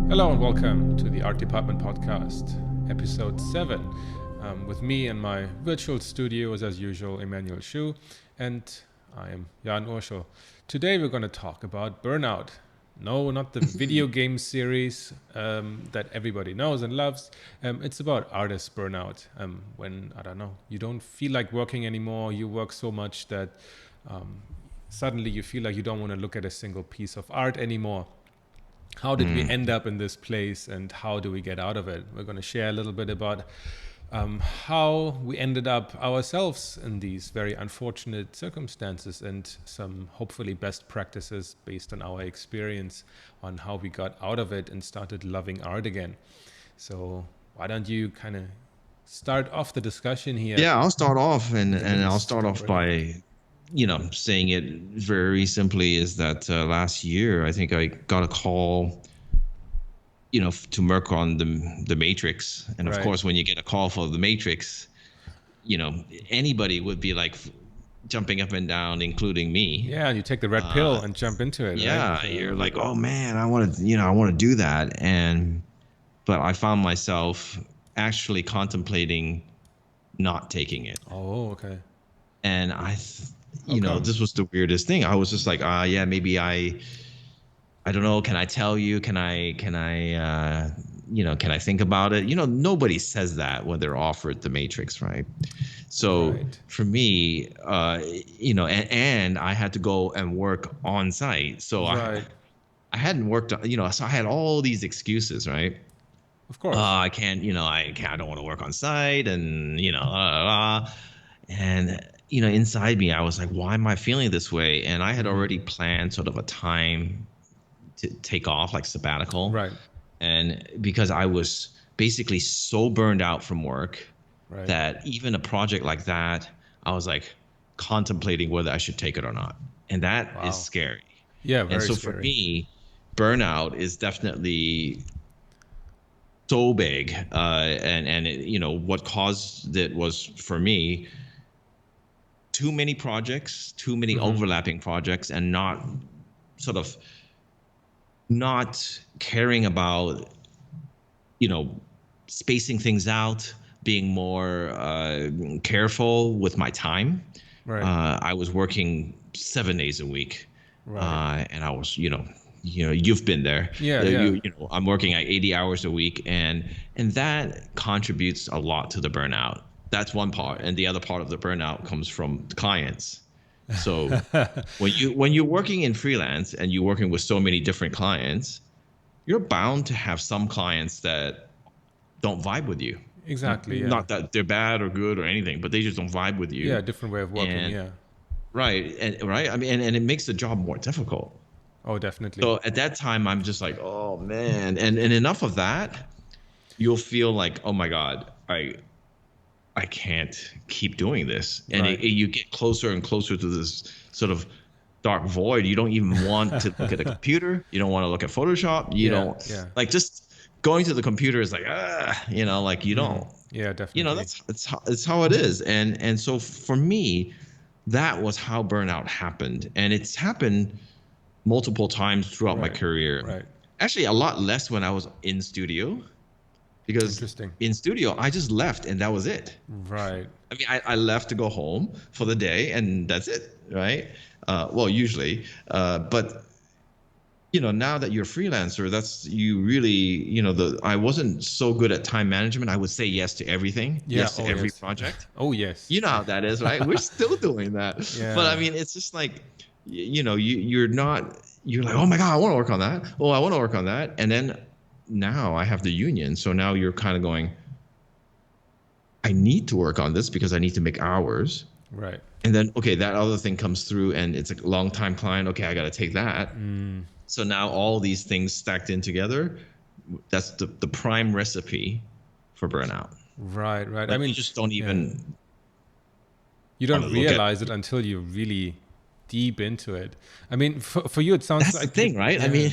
Hello and welcome to the Art Department Podcast, episode 7. With me in my virtual studio is, as usual, Emmanuel Shiu, and I am Urschel. Today we're going to talk about burnout. No, not the video game series that everybody knows and loves. It's about artist burnout. When, I don't know, you don't feel like working anymore, you work so much that suddenly you feel like you don't want to look at a single piece of art anymore. How did we end up in this place, and how do we get out of it? We're going to share a little bit about how we ended up ourselves in these very unfortunate circumstances, and some hopefully best practices based on our experience on how we got out of it and started loving art again. So why don't you kind of start off the discussion here? Yeah, I'll start off and With a and little I'll start off story. by, saying it very simply is that last year I think I got a call, to work on the Matrix, and of Right. course when you get a call for the Matrix, anybody would be like jumping up and down, including me. Yeah, you take the red pill Uh, and jump into it, right? yeah, you're like, oh man, I want to do that, but I found myself actually contemplating not taking it. Oh, okay. And How come? this was the weirdest thing. I was just like, yeah, maybe I don't know. Can I tell you? Can I think about it? Nobody says that when they're offered the Matrix, right? So Right. for me, and I had to go and work on site. So Right. I hadn't worked, so I had all these excuses, right? Of course. I can't, I don't want to work on site, and blah, blah, blah. And inside me, I was like, why am I feeling this way? And I had already planned sort of a time to take off, like sabbatical. Right. And because I was basically so burned out from work Right. that even a project like that, I was like contemplating whether I should take it or not. And that is Wow. scary. Yeah, And very so for scary. me, burnout is definitely so big. And what caused it was, for me, too many projects, too many overlapping projects, and sort of not caring about, you know, spacing things out, being more careful with my time. Right. I was working 7 days a week, Right. and I was, you've been there. Yeah, yeah. I'm working at 80 hours a week, and that contributes a lot to the burnout. That's one part, and the other part of the burnout comes from the clients. So when you're working in freelance and you're working with so many different clients, you're bound to have some clients that don't vibe with you. Exactly, yeah. Not that they're bad or good or anything, but they just don't vibe with Yeah, you. different way of working, And yeah. right, and right, I mean, and it makes the job more difficult. Oh, definitely. So at that time, I'm just like, oh man, and enough of that. You'll feel like, oh my God, I can't keep doing this, and Right. you get closer and closer to this sort of dark void. You don't even want to look at a computer. You don't want to look at Photoshop. You Yeah, don't, yeah. like, just going to the computer is like, like you don't. Yeah, definitely. It's how it is. And so for me, that was how burnout happened, and it's happened multiple times throughout my Right. career. Right. Actually, a lot less when I was in studio, because Interesting. in studio I just left and that was it. Right. I mean, I left to go home for the day and that's it, right? Well, usually, but now that you're a freelancer, that's you really, I wasn't so good at time management. I would say yes to everything, Yeah, yes to oh every yes. project. Oh yes. You know how that is, right? We're still doing that. But I Yeah. mean, it's just like, you're like, oh my God, I want to work on that. Oh, I want to work on that. And then now I have the union. So now you're kind of going, I need to work on this because I need to make hours. Right. And then, okay, that other thing comes through and it's a long time client. Okay, I got to take that. So now all these things stacked in together, that's the prime recipe for burnout. Right, right. I Like you mean, just don't yeah. even You want don't to look at. realize it until you're really deep into it. I mean, for you, it sounds That's the like it, thing, right? I yeah, mean,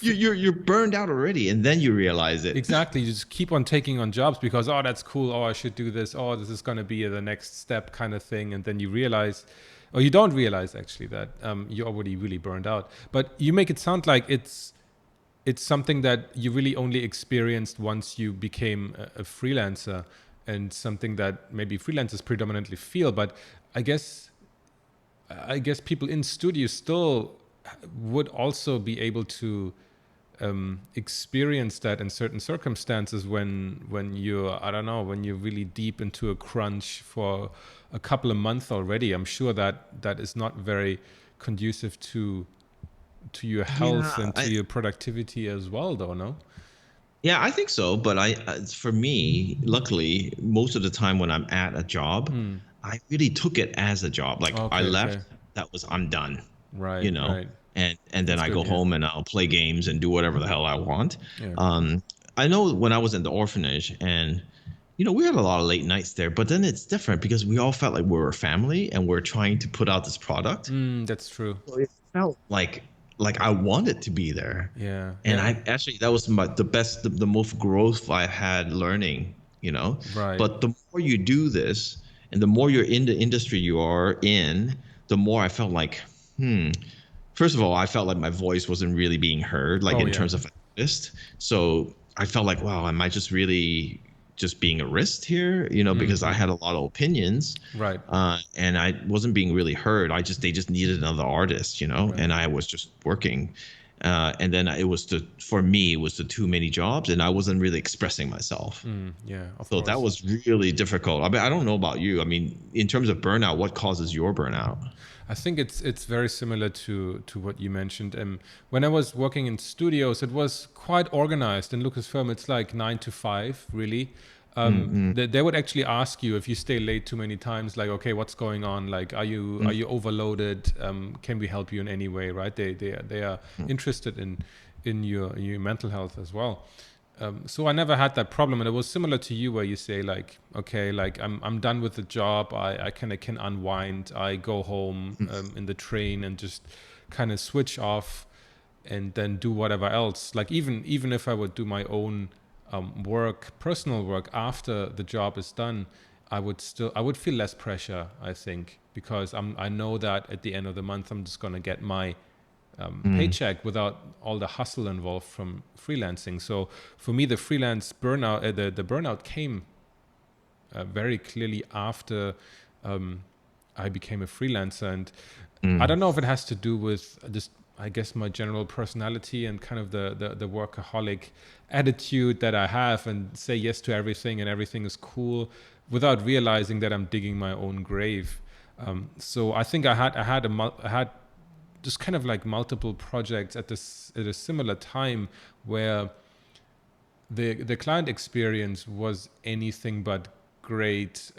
yeah. you're burned out already, and then you realize it. Exactly. You just keep on taking on jobs because, oh, that's cool. Oh, I should do this. Oh, this is going to be the next step kind of thing. And then you realize, or you don't realize actually that you're already really burned out. But you make it sound like it's something that you really only experienced once you became a freelancer, and something that maybe freelancers predominantly feel. But I guess people in studio still would also be able to experience that in certain circumstances when you're, I don't know, when you're really deep into a crunch for a couple of months already. I'm sure that that is not very conducive to your health Yeah, and to your productivity as well, though. No. yeah, I think so. But for me, luckily, most of the time when I'm at a job, I really took it as a job. Like I Okay. Okay. left, that was I'm done, Right. you know, Right. and then That's I good. go Yeah. home and I'll play games and do whatever the hell I want. Yeah. Um, I know when I was in the orphanage and we had a lot of late nights there, but then it's different because we all felt like we were a family and we're trying to put out this product. That's true. So it felt like I wanted to be there. Yeah. And Yeah. I actually that was the best the most growth I had learning. Right. But the more you do this and the more you're in the industry you are in, the more I felt like, first of all, I felt like my voice wasn't really being heard, like Oh in yeah. terms of an artist. So I felt like, wow, am I just really just being a wrist here? Because I had a lot of opinions, Right. and I wasn't being really heard. They just needed another artist, Right. and I was just working. And then for me, it was the too many jobs, and I wasn't really expressing myself. Yeah. Of So that course. was really difficult. I mean, I don't know about you. I mean, in terms of burnout, what causes your burnout? I think it's very similar to what you mentioned. When I was working in studios, it was quite organized. In Lucasfilm, it's like 9 to 5, really. Mm-hmm. They would actually ask you if you stay late too many times, like, okay, what's going on? Like, are you overloaded? Can we help you in any way? Right? They are interested in your mental health as well. So I never had that problem, and it was similar to you, where you say like, okay, like I'm done with the job. I kind of can unwind. I go home in the train and just kind of switch off, and then do whatever else. Like even if I would do my own personal work after the job is done, I would feel less pressure. I think, because I know that at the end of the month I'm just gonna get my paycheck without all the hustle involved from freelancing. So for me, the freelance burnout, the burnout came very clearly after I became a freelancer, and I don't know if it has to do with just, I guess, my general personality and kind of the workaholic attitude that I have, and say yes to everything and everything is cool, without realizing that I'm digging my own grave. So I think I had just kind of like multiple projects at a similar time, where the client experience was anything but great.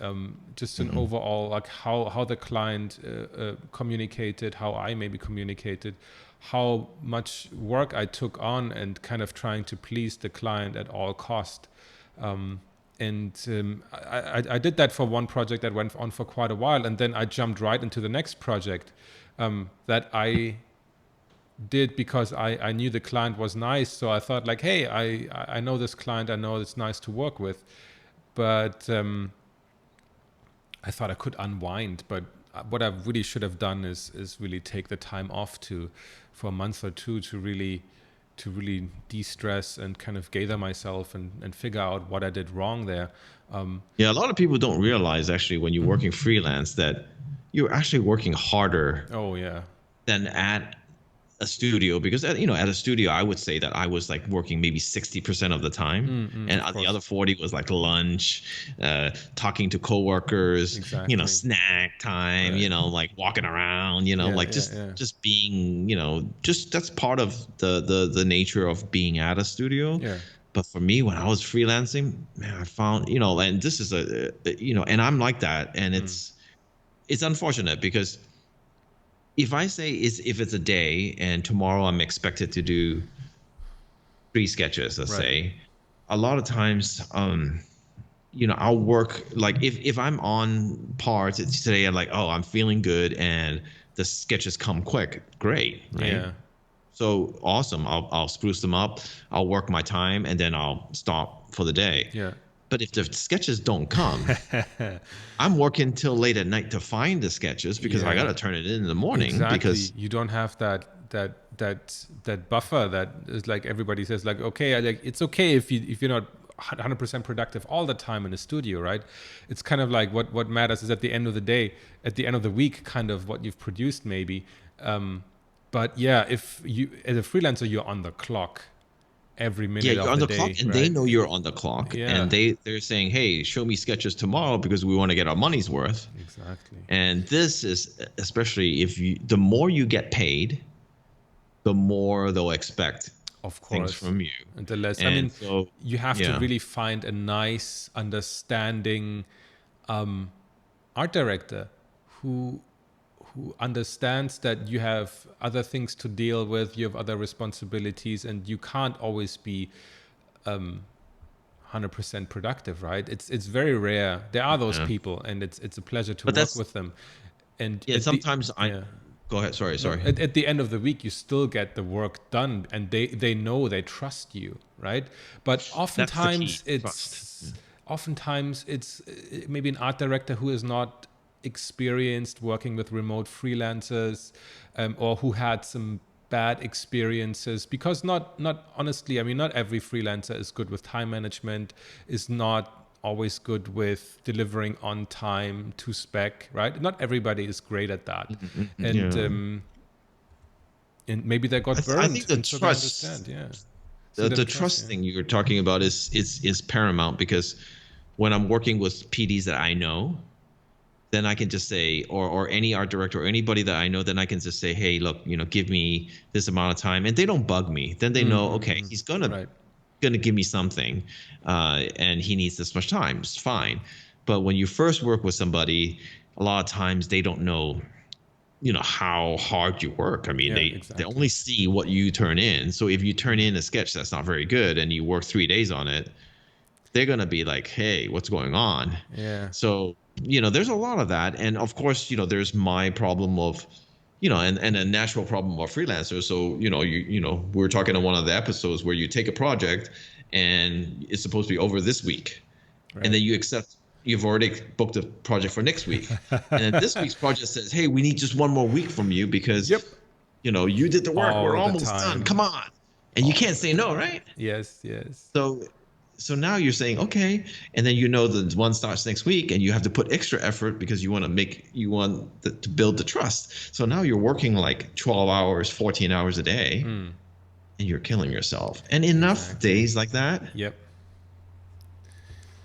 Just an overall, like how the client communicated, how I maybe communicated, how much work I took on, and kind of trying to please the client at all cost. I did that for one project that went on for quite a while, and then I jumped right into the next project that I did because I knew the client was nice. So I thought like, hey, I know this client, I know it's nice to work with, but I thought I could unwind. But what I really should have done is really take the time off for a month or two to really de-stress and kind of gather myself and figure out what I did wrong there. Yeah, a lot of people don't realize actually when you're working freelance that you're actually working harder Oh yeah. than at a studio because at a studio I would say that I was like working maybe 60% of the time, and Of the other course. 40 was like lunch, talking to coworkers, Exactly. snack time, Right. like walking around, Yeah, like yeah, just yeah. just being, just that's part of the nature of being at a studio. Yeah. But for me, when I was freelancing, man, I found, and this is and I'm like that, and it's unfortunate because if it's a day and tomorrow I'm expected to do 3 sketches, let's Right. say, a lot of times, I'll work like if I'm on par today and like, oh, I'm feeling good and the sketches come quick, great, right? Yeah. So awesome. I'll spruce them up. I'll work my time and then I'll stop for the day. Yeah. But if the sketches don't come, I'm working till late at night to find the sketches because I got Yeah. to turn it in the morning Exactly. because You don't have that buffer that is like everybody says like, okay, like it's okay if you're not 100% productive all the time in the studio, right? It's kind of like what matters is at the end of the day, at the end of the week, kind of what you've produced maybe. But yeah, if you as a freelancer you're on the clock every Yeah, minute you're of on the the clock, day, and they right? know you're on the clock, and Yeah, they're saying, "Hey, show me sketches tomorrow because we want to get our money's worth." exactly. And this is especially if you, the more you get paid, the more they'll expect Of things course. from you. And the less, I And mean, so, you have to yeah, really find a nice, understanding art director who understands that you have other things to deal with, you have other responsibilities, and you can't always be 100% productive, right? It's very rare. There are those yeah. people, and it's a pleasure to But work that's with them. And yeah. at the Sometimes I yeah. go ahead. Sorry, No, sorry. at the end of the week, you still get the work done, and they know they trust you, right? But That's the key. oftentimes Trust. Yeah. it's maybe an art director who is not experienced working with remote freelancers, or who had some bad experiences because not honestly, I mean, not every freelancer is good with time management, is not always good with delivering on time to spec, right? Not everybody is great at that. and Yeah. um and maybe they got I think burned the and so they trust, understand, yeah. So the the the trust, trust yeah. thing you're talking about is paramount because when I'm working with PDs that I know, then I can just say, or any art director or anybody that I know, then I can just say, hey, look, give me this amount of time, and they don't bug me. Then they know, okay, he's gonna Right. gonna give me something, and he needs this much time. It's fine. But when you first work with somebody, a lot of times they don't know, how hard you work. I mean, Yeah, they exactly. only see what you turn in. So if you turn in a sketch that's not very good and you work 3 days on it, they're gonna be like, hey, what's going on? Yeah. So, there's a lot of that. And of course, there's my problem of, and a natural problem of freelancers. So, we were talking in one of the episodes where you take a project and it's supposed to be over this week. And Right. then you've already booked a project for next week. And then this week's project says, hey, we need just one more week from you because, Yep. you did the work. We're All the almost done. Come time. on. And you All can't the say no, time. right? Yes, yes. So now you're saying okay, and then the one starts next week, and you have to put extra effort because to build the trust. So now you're working like 12 hours, 14 hours a day, and you're killing yourself. And enough Exactly. days like that, Yep.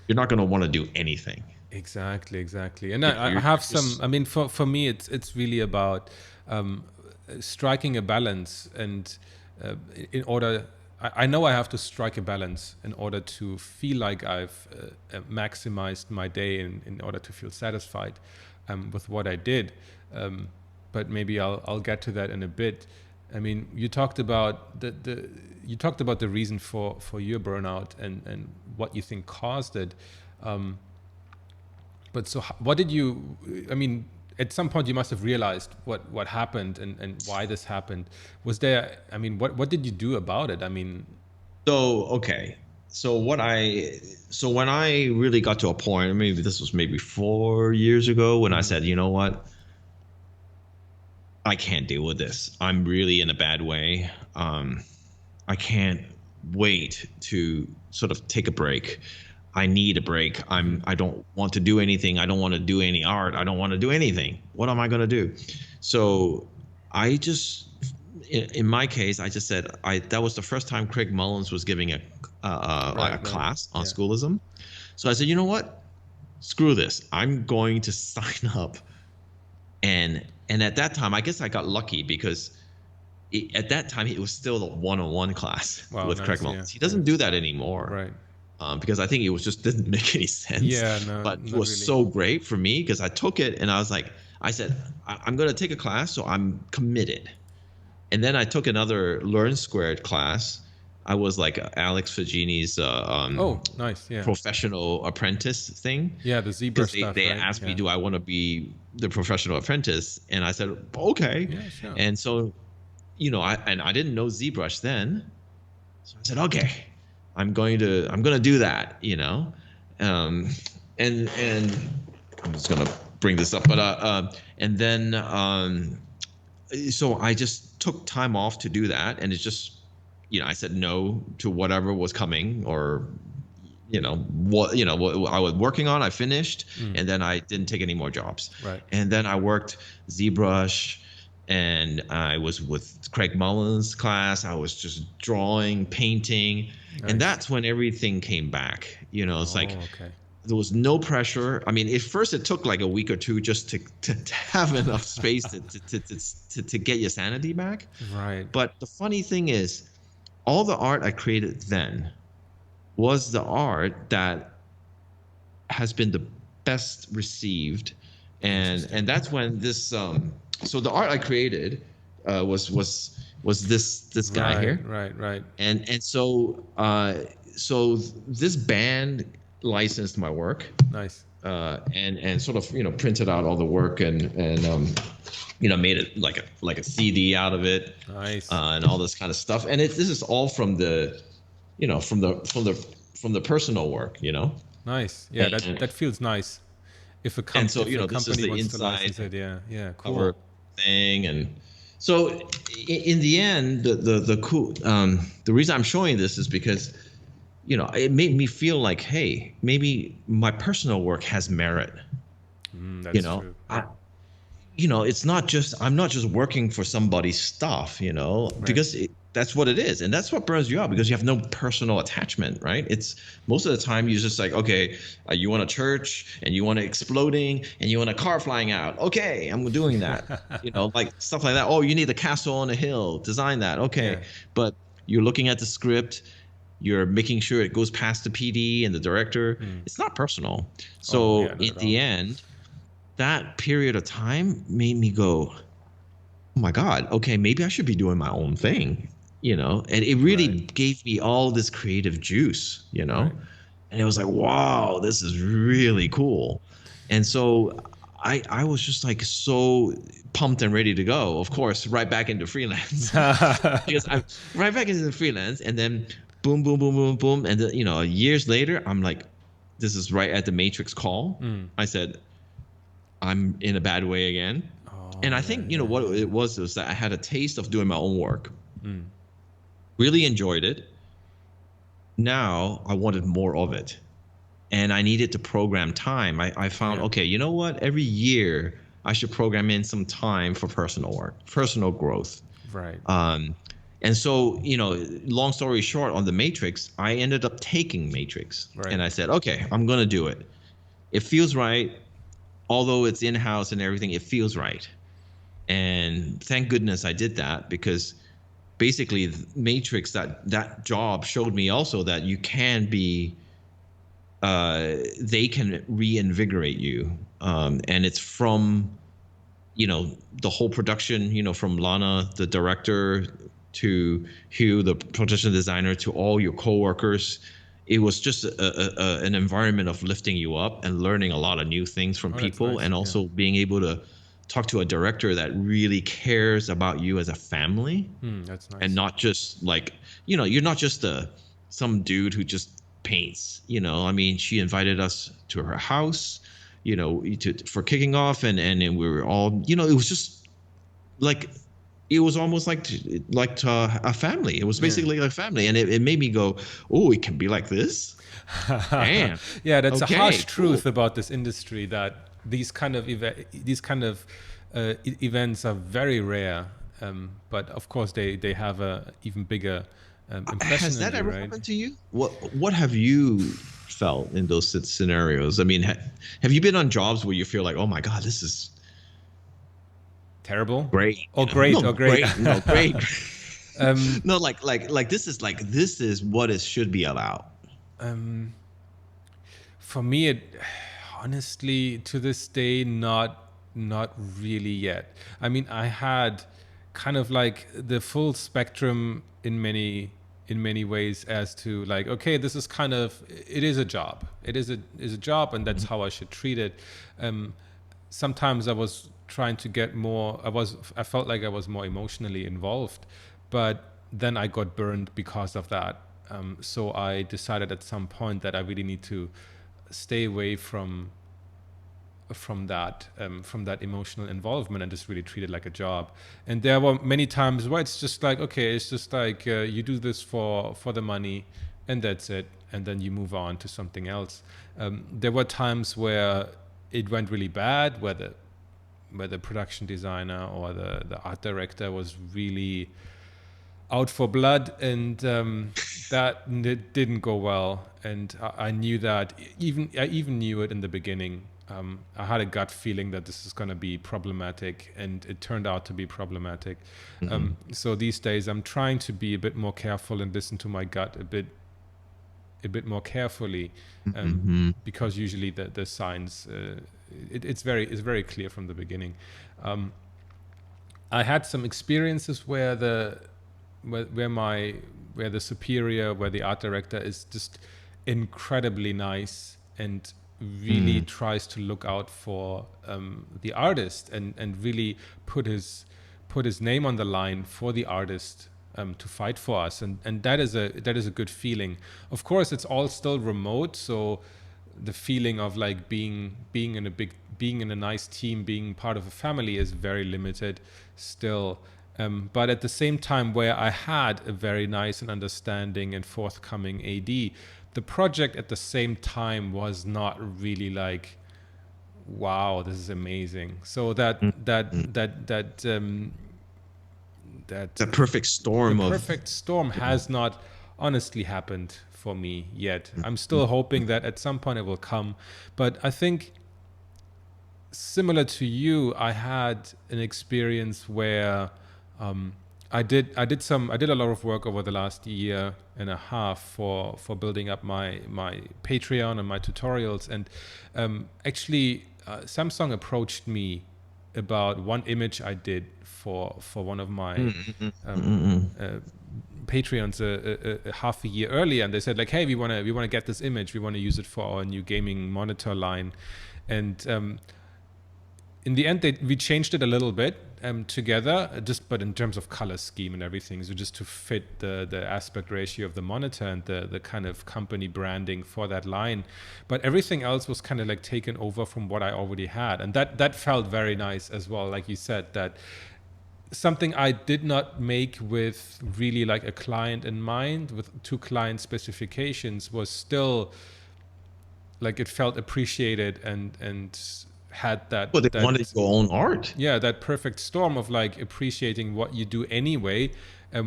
you're not going to want to do anything. Exactly, exactly. And I You're have some, just I mean, for me, it's really about um, striking a balance. And in order, I know I have to strike a balance in order to feel like I've maximized my day in order to feel satisfied with what I did. Um, but maybe I'll get to that in a bit. I mean, you talked about the reason for your burnout and what you think caused it. Um, but so, what did you? I mean, at some point you must have realized what happened and why this happened. Was there? I mean, what did you do about it? I mean, so okay. So when I really got to a point, maybe this was maybe 4 years ago, when I said, you know what, I can't deal with this. I'm really in a bad way. I can't wait to sort of take a break. I need a break. I don't want to do anything. I don't want to do any art. I don't want to do anything. What am I going to do? So I just, in my case, I just said, that was the first time Craig Mullins was giving a right, right, class on yeah, schoolism. So I said, you know what? Screw this. I'm going to sign up. And at that time, I guess I got lucky because at that time it was still a one-on-one class wow, with Craig nice, yeah, Mullins. He yeah, doesn't do that anymore, right, because I think it was just didn't make any sense. yeah, no, But it not was really, so great for me because I took it and I was like, I said, I'm going to take a class, so I'm committed. And then I took another Learn Squared class. I was like Alex Fagini's oh, nice, yeah, professional apprentice thing, yeah, the because zebra stuff, they right, asked me, yeah, do I want to be the professional apprentice? And I said, okay. yeah, sure, And so, I didn't know ZBrush then. So I said, okay, I'm gonna do that, um, and I'm just gonna bring this up, but and then so I just took time off to do that, and it's just, I said no to whatever was coming, or what I was working on, I finished, and then I didn't take any more jobs. Right. And then I worked ZBrush, and I was with Craig Mullen's class. I was just drawing, painting, and Nice. that's when everything came back. It's like Oh, okay. there was no pressure. I mean, at first it took like a week or two just to have enough space to get your sanity back. Right. But the funny thing is, all the art I created then was the art that has been the best received, and that's when this so the art I created was this guy Right. here, Right. Right. and so this band licensed my work, Nice. and sort of printed out all the work, and made it like a CD out of it, Nice. and all this kind of stuff, and this is all from the from the personal work, Nice. Yeah, and, that feels nice. If a and so if a this is company the wants to license inside it, yeah, yeah, cover cool. thing, and so in the end, the cool the reason I'm showing this is because it made me feel like, hey, maybe my personal work has merit. That's true. Yeah. It's not just, I'm not just working for somebody's stuff, Right. because that's what it is, and that's what burns you out, because you have no personal attachment, right? It's most of the time you're just like, okay, you want a church, and you want it exploding, and you want a car flying out. Okay, I'm doing that. Like stuff like that. Oh, you need a castle on a hill. Design that. Yeah. Okay, but you're looking at the script. You're making sure it goes past the PD and the director. It's not personal. Oh, yeah, So not in at all. the end, that period of time made me go, oh my God, okay, maybe I should be doing my own thing, and it really Right. gave me all this creative juice, Right. and it was like, wow, this is really cool. And so I was just like so pumped and ready to go, of course, right back into freelance, because I'm right back into the freelance, and then boom, boom, boom, boom, boom. And then, years later, I'm like, this is right at the Matrix call. I said, I'm in a bad way again. And Oh, I yeah, think, yeah, what yeah. it was that I had a taste of doing my own work, really enjoyed it. Now I wanted more of it. And I needed to program time. I found, Yeah. okay, you know what? Every year I should program in some time for personal work, personal growth. Right. Um, and so, long story short, on the Matrix, I ended up taking Matrix, Right. and I said, okay, I'm going to do it. It feels right. Although it's in house and everything, it feels right. And thank goodness I did that, because basically Matrix, that job showed me also that you can be they can reinvigorate you, and it's from the whole production, from Lana the director to Hugh the production designer to all your coworkers. It was just an environment of lifting you up and learning a lot of new things from Oh, that's people, nice. and Yeah. also being able to talk to a director that really cares about you as a family, That's and nice. not just like, you're not just some dude who just paints. I mean, she invited us to her house, for kicking off, and we were all, it was just like, it was almost like a family. It was Yeah. basically like family, and it made me go, oh, it can be like this. Damn. Yeah, that's a harsh Okay, truth cool. about this industry, that these kind of events are very rare. But of course, they have a even bigger impression Has on that you, ever right? happened to you? What have you felt in those scenarios? I mean, have you been on jobs where you feel like, oh my God, this is Terrible great, or great or no, great. great, no, great. um, No, this is what it should be about. for me, it honestly to this day not really yet. I mean, I had kind of like the full spectrum in many ways, as to like, okay, this is kind of, it is a job, is a job, and that's how I should treat it. Sometimes I was trying to get more, I felt like I was more emotionally involved, but then I got burned because of that. So I decided at some point that I really need to stay away from from that emotional involvement and just really treat it like a job. And there were many times where it's just like, okay, it's just like you do this for the money, and that's it, and then you move on to something else. There were times where it went really bad, where the production designer or the art director was really out for blood, and that didn't go well. And I knew that. I even knew it in the beginning. I had a gut feeling that this is going to be problematic, and it turned out to be problematic. So these days, I'm trying to be a bit more careful and listen to my gut a bit more carefully, because usually the signs it's very clear from the beginning. I had some experiences where where the superior, where the art director is just incredibly nice and really tries to look out for the artist, and really put his name on the line for the artist, to fight for us, and that is a good feeling. Of course, it's all still remote, so the feeling of like being in a nice team, being part of a family is very limited still. But at the same time, where I had a very nice and understanding and forthcoming AD, the project at the same time was not really like, wow, this is amazing. So that The perfect the storm of. perfect storm Yeah. has not honestly happened for me yet. I'm still hoping that at some point it will come. But I think, similar to you, I had an experience where I did a lot of work over the last year and a half for building up my Patreon and my tutorials. And actually, Samsung approached me about one image I did for one of my Patreons a half a year earlier, and they said like, hey, we want to get this image, we want to use it for our new gaming monitor line. And in the end, we changed it a little bit together, but in terms of color scheme and everything, so just to fit the aspect ratio of the monitor and the kind of company branding for that line. But everything else was kind of like taken over from what I already had, and that felt very nice as well. Like you said, that something I did not make with really like a client in mind, with two client specifications, was still like, it felt appreciated, and had Well, they wanted that your own art. yeah, that perfect storm of like appreciating what you do anyway,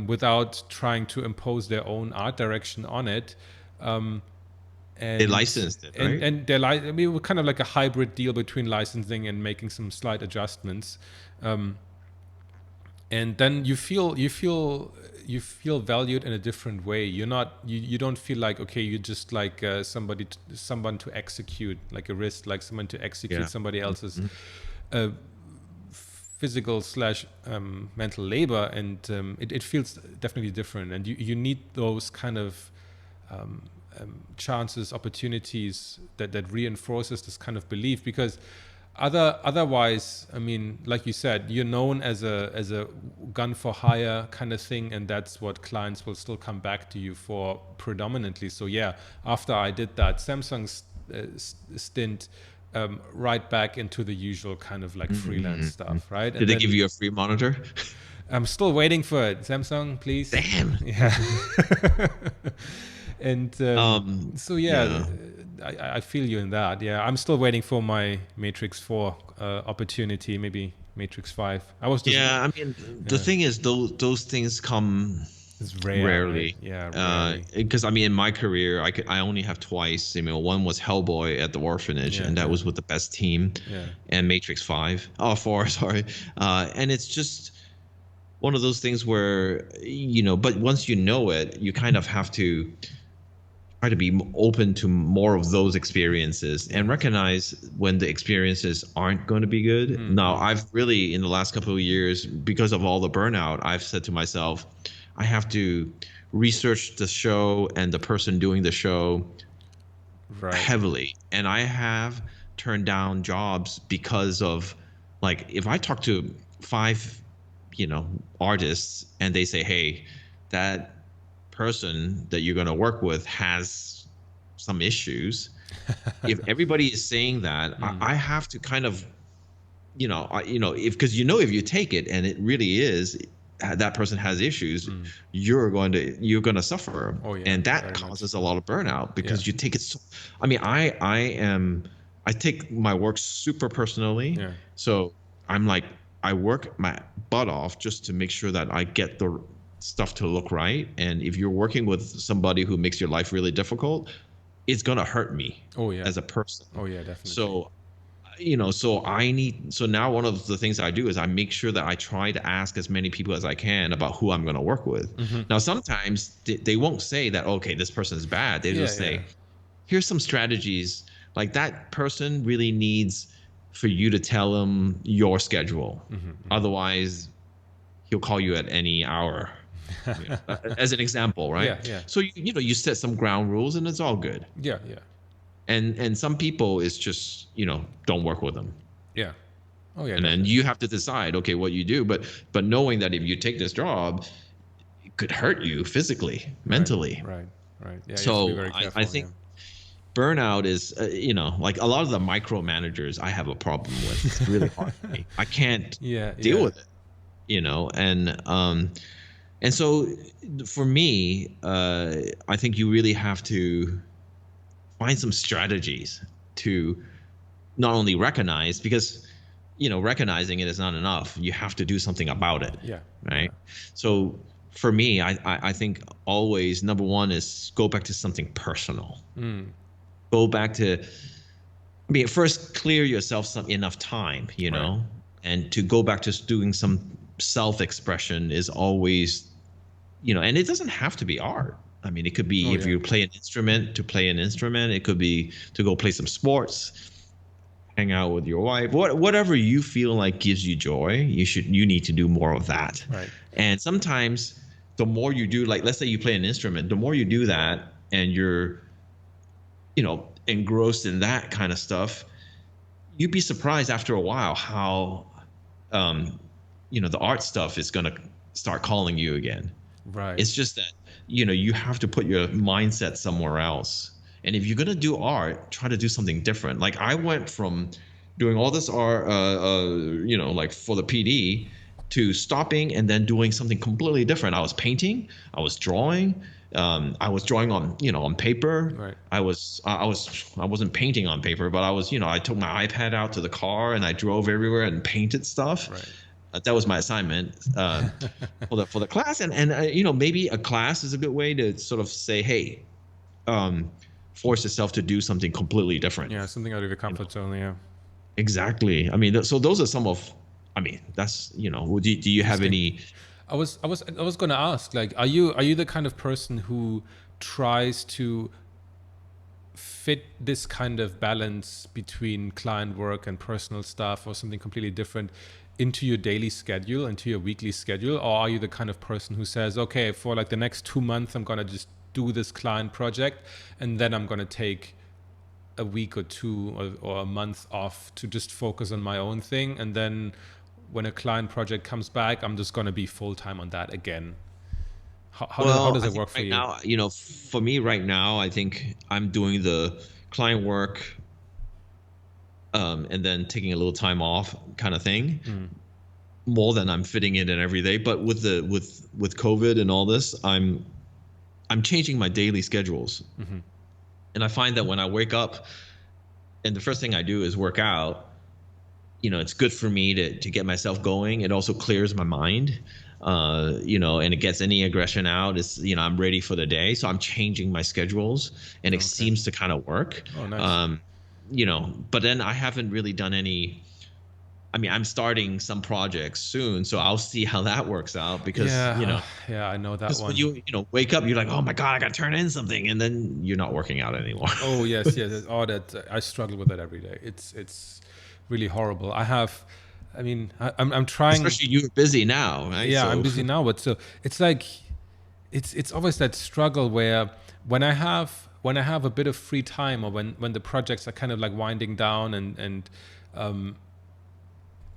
without trying to impose their own art direction on it. um, They and licensed it, right? I mean, it was kind of like a hybrid deal between licensing and making some slight adjustments. um, and then you feel valued in a different way. You don't feel like, okay, you're just like someone to execute, like a wrist, like someone to execute Yeah. somebody else's uh, physical slash mental labor. And it feels definitely different, and you need those kind of chances, opportunities that reinforces this kind of belief. Because otherwise, I mean, like you said, you're known as a gun for hire kind of thing, and that's what clients will still come back to you for predominantly. So yeah, after I did that Samsung stint, right back into the usual kind of like freelance stuff, right? Did And they give then you a free monitor? I'm still waiting for it. Samsung, please. Damn. Yeah. And so yeah, Yeah. I feel you in that. Yeah, I'm still waiting for my Matrix 4 opportunity, maybe Matrix 5. I was just Yeah, I mean, the yeah, thing is, those things come it's rare, right? rarely. Yeah, rarely. Because I mean, in my career, I only have twice. I mean, one was Hellboy at the orphanage, Yeah, and that yeah, was with the best team, yeah. and Matrix 5. Oh, 4, sorry. And it's just one of those things where, but once you know it, you kind of have to try to be open to more of those experiences Yeah. and recognize when the experiences aren't going to be good. Now, I've really, in the last couple of years, because of all the burnout, I've said to myself, I have to research the show and the person doing the show Right. heavily. And I have turned down jobs because of, like, if I talk to five, artists, and they say, hey, that person that you're going to work with has some issues, If everybody is saying that, I have to kind of, if because if you take it and it really is that person has issues, you're going to suffer, Oh yeah, and that very much. causes a lot of burnout Yeah. because you take it so. I mean, I take my work super personally, Yeah. so I'm like I work my butt off just to make sure that I get the stuff to look right. And if you're working with somebody who makes your life really difficult, it's gonna hurt me Oh yeah. as a person. Oh yeah, definitely. So so now one of the things I do is I make sure that I try to ask as many people as I can about who I'm going to work with. Now sometimes they won't say that, okay, this person is bad. They Yeah, just yeah. say, here's some strategies, like that person really needs for you to tell him your schedule. Otherwise he'll call you at any hour, as an example, right? Yeah, yeah. So you set some ground rules and it's all good. Yeah, yeah. And some people is just don't work with them, Yeah. Oh yeah, and then you definitely. have to decide, okay, what you do. But knowing that if you take this job, it could hurt you physically, Right, mentally. right, right. Yeah, you have to be So very I careful, yeah. think burnout is like a lot of the micromanagers I have a problem with. It's really hard for me. I can't Yeah, deal yeah. with it. And so for me, I think you really have to find some strategies to not only recognize, because recognizing it is not enough. You have to do something about it, Yeah, yeah. right? So for me, I think always number one is go back to something personal. Go back to, I mean, first clear yourself some enough time, Right. and to go back to doing some self-expression is always, and it doesn't have to be art. I mean, it could be Oh if yeah. you play an instrument, to play an instrument. It could be to go play some sports, hang out with your wife. Whatever you feel like gives you joy, you need to do more of that. Right. And sometimes the more you do, like let's say you play an instrument, the more you do that and you're engrossed in that kind of stuff, you'd be surprised after a while how um the art stuff is going to start calling you again. Right. It's just that you have to put your mindset somewhere else. And if you're gonna do art, try to do something different. Like I went from doing all this art, like for the PD, to stopping and then doing something completely different. I was painting, I was drawing, I was drawing on paper. Right. I wasn't painting on paper, but I took my iPad out to the car and I drove everywhere and painted stuff. Right. That was my assignment for the class, and maybe a class is a good way to sort of say, hey, um, force yourself to do something completely different. Yeah, something out of your comfort zone, yeah. Exactly. I mean, so those are some of. I mean, that's Do you have Interesting. any? I was going to ask, like, are you the kind of person who tries to fit this kind of balance between client work and personal stuff or something completely different into your daily schedule, into your weekly schedule? Or are you the kind of person who says, okay, for like the next 2 months, I'm going to just do this client project and then I'm going to take a week or two or a month off to just focus on my own thing. And then when a client project comes back, I'm just going to be full time on that again. How Well, does I it think work for right you? now, for me right now, I think I'm doing the client work, and then taking a little time off, kind of thing, more than I'm fitting it in every day. But with COVID and all this, I'm changing my daily schedules. And I find that when I wake up and the first thing I do is work out, it's good for me to get myself going. It also clears my mind, and it gets any aggression out. It's, I'm ready for the day. So I'm changing my schedules and it Okay. seems to kind of work. Oh, nice. But then I haven't really done any. I mean, I'm starting some projects soon, so I'll see how that works out because, Yeah, yeah, I know that because when one. wake up, you're like, oh my God, I got to turn in something. And then you're not working out anymore. Oh yes, yes. Oh, that I struggle with that every day. It's really horrible. I'm trying. Especially you're busy now, right? Yeah, I'm So, busy now, but so it's like it's always that struggle where when I have a bit of free time or when the projects are kind of like winding down and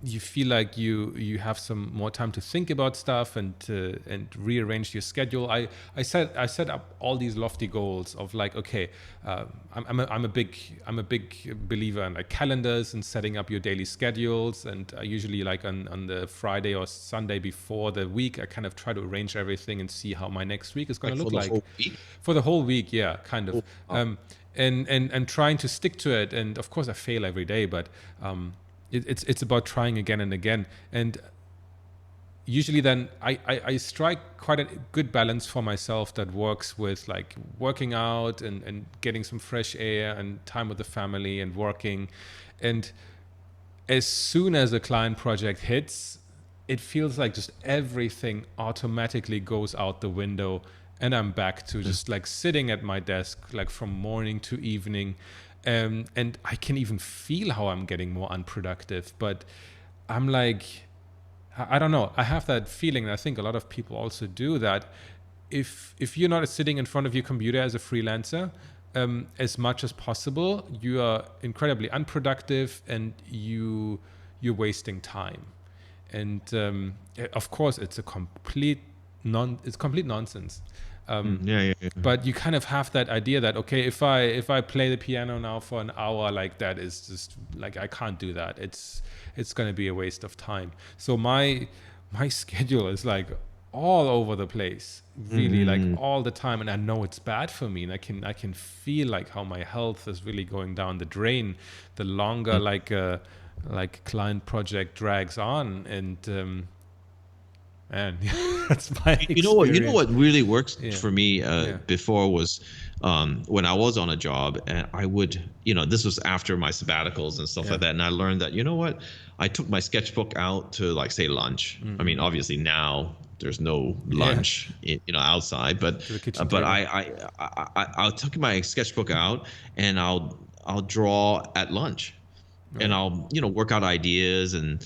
you feel like you have some more time to think about stuff and rearrange your schedule. I set up all these lofty goals of like, okay, I'm a big believer in like calendars and setting up your daily schedules, and I usually like on the Friday or Sunday before the week I kind of try to arrange everything and see how my next week is going Like to for look the like whole week. for the whole week. Yeah, kind of. Oh, wow. And trying to stick to it, and of course I fail every day, but it's about trying again and again. And usually then I strike quite a good balance for myself that works with like working out and getting some fresh air and time with the family and working. And as soon as a client project hits, it feels like just everything automatically goes out the window, and I'm back to just like sitting at my desk like from morning to evening. And I can even feel how I'm getting more unproductive, but I'm like, I don't know. I have that feeling, and I think a lot of people also do that. If you're not sitting in front of your computer as a freelancer, as much as possible, you are incredibly unproductive, and you're wasting time. And of course, it's complete nonsense. Yeah, yeah, yeah. But you kind of have that idea that, okay, if I play the piano now for an hour, like that is just like, I can't do that. It's going to be a waste of time. So my schedule is like all over the place, really, like Mm-hmm. all the time, and I know it's bad for me, and I can feel like how my health is really going down the drain the longer like client project drags on. And man, that's my You know experience. what really works Yeah, for me yeah, before was when I was on a job, and I would, this was after my sabbaticals and stuff yeah. like that, and I learned that, you know what, I took my sketchbook out to like say lunch. I mean, obviously now there's no Yeah, lunch, outside, but to the kitchen but table. I'll take my sketchbook out and I'll draw at lunch, and Right. I'll work out ideas and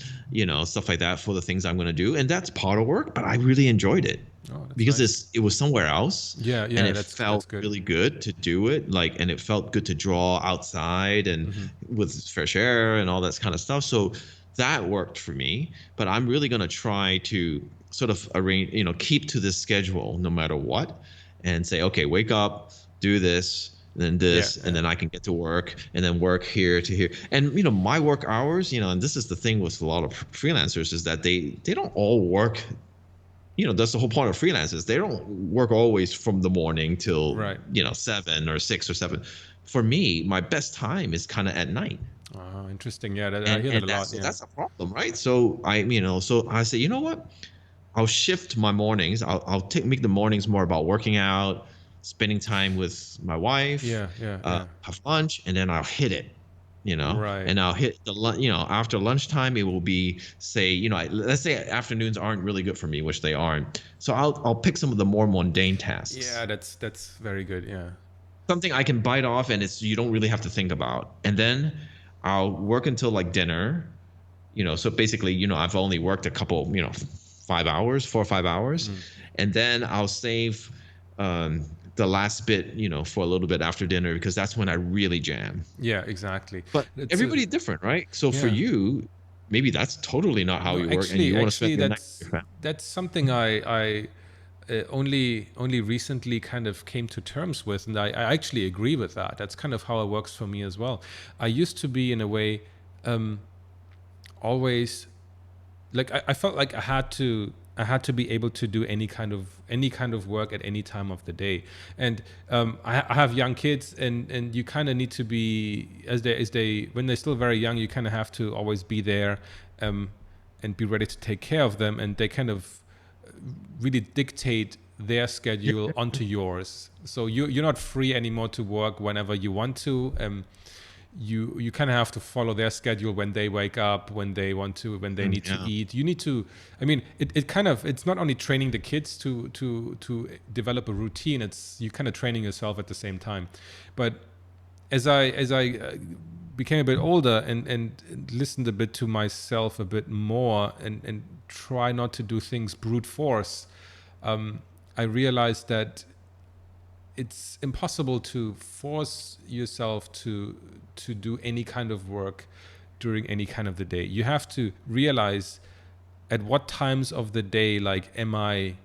stuff like that for the things I'm going to do, and that's part of work, but I really enjoyed it Oh, that's because nice. it was somewhere else, Yeah, and yeah, it that's felt good. really good to do it, like, and it felt good to draw outside and with fresh air and all that kind of stuff. So that worked for me, but I'm really going to try to sort of arrange, keep to this schedule no matter what, and say, okay, wake up, do this, and then Yeah, this, and yeah, then I can get to work, and then work here to here. And my work hours, and this is the thing with a lot of freelancers, is that they don't all work. That's the whole point of freelancers. They don't work always from the morning till right. 7 or 6 or 7. For me, my best time is kind of at night, Interesting. Yeah, I and hear that and a that's lot. so Yeah, that's a problem, right? So I say, you know what? I'll shift my mornings. I'll make the mornings more about working out, spending time with my wife, yeah, yeah, yeah. have lunch, and then I'll hit it. Right. And I'll hit after lunchtime. It will be, say, let's say afternoons aren't really good for me, which they aren't. So I'll pick some of the more mundane Yeah, tasks, that's very good. Yeah. something I can bite off, and it's you don't really have to think about. And then I'll work until like dinner. So basically, I've only worked a couple, 5 hours, 4 or 5 hours, and then I'll save the last bit, for a little bit after dinner, because that's when I really jam. Yeah, exactly. But It's everybody's different, right? So for yeah. you, maybe that's totally not how No, you work, and you want to spend actually, your night with your that's something I only recently kind of came to terms with, and I actually agree with that. That's kind of how it works for me as well. I used to be in a way always like I felt like I had to be able to do any kind of work at any time of the day. And I have young kids, and you kind of need to be, as they when they're still very young, you kind of have to always be there, um, and be ready to take care of them, and they kind of really dictate their schedule family. onto yours. So you're not free anymore to work whenever you want to. You kind of have to follow their schedule, when they wake up, when they want to, when they need to Yeah. eat. You need to. I mean, it kind of, it's not only training the kids to develop a routine. It's you kind of training yourself at the same time. But as I became a bit older, and listened a bit to myself a bit more, and try not to do things brute force, I realized that it's impossible to force yourself to do any kind of work during any kind of the day. You have to realize at what times of the day, like, am I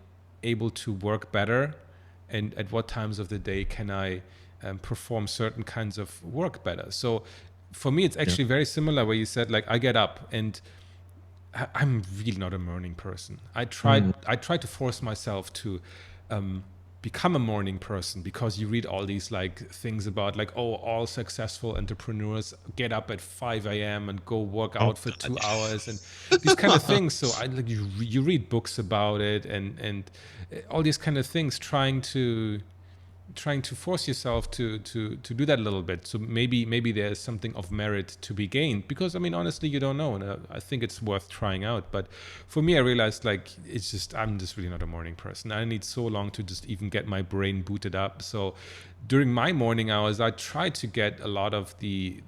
able to work better, and at what times of the day can I perform certain kinds of work better. So for me, it's actually very similar where you said, like, I get up and I'm really not a morning person. I tried to force myself to become a morning person, because you read all these like things about like, oh, all successful entrepreneurs get up at 5 a.m. and go work Oh out for God. 2 hours and these kind of things. So I like you read books about it, and all these kind of things, trying to force yourself to do that a little bit. So maybe there's something of merit to be gained, because I mean, honestly, you don't know, and I think it's worth trying out. But for me, I realized, like, I'm just really not a morning person. I need so long to just even get my brain booted up. So during my morning hours, I try to get a lot of the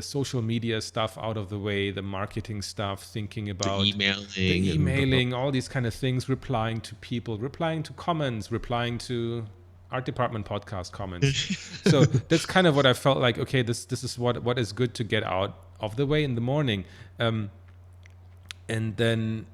social media stuff out of the way, the marketing stuff, thinking about The the emailing emailing, all these kind of things, replying to people, replying to comments, replying to art department podcast comments. So that's kind of what I felt like, okay, this is what is good to get out of the way in the morning. And then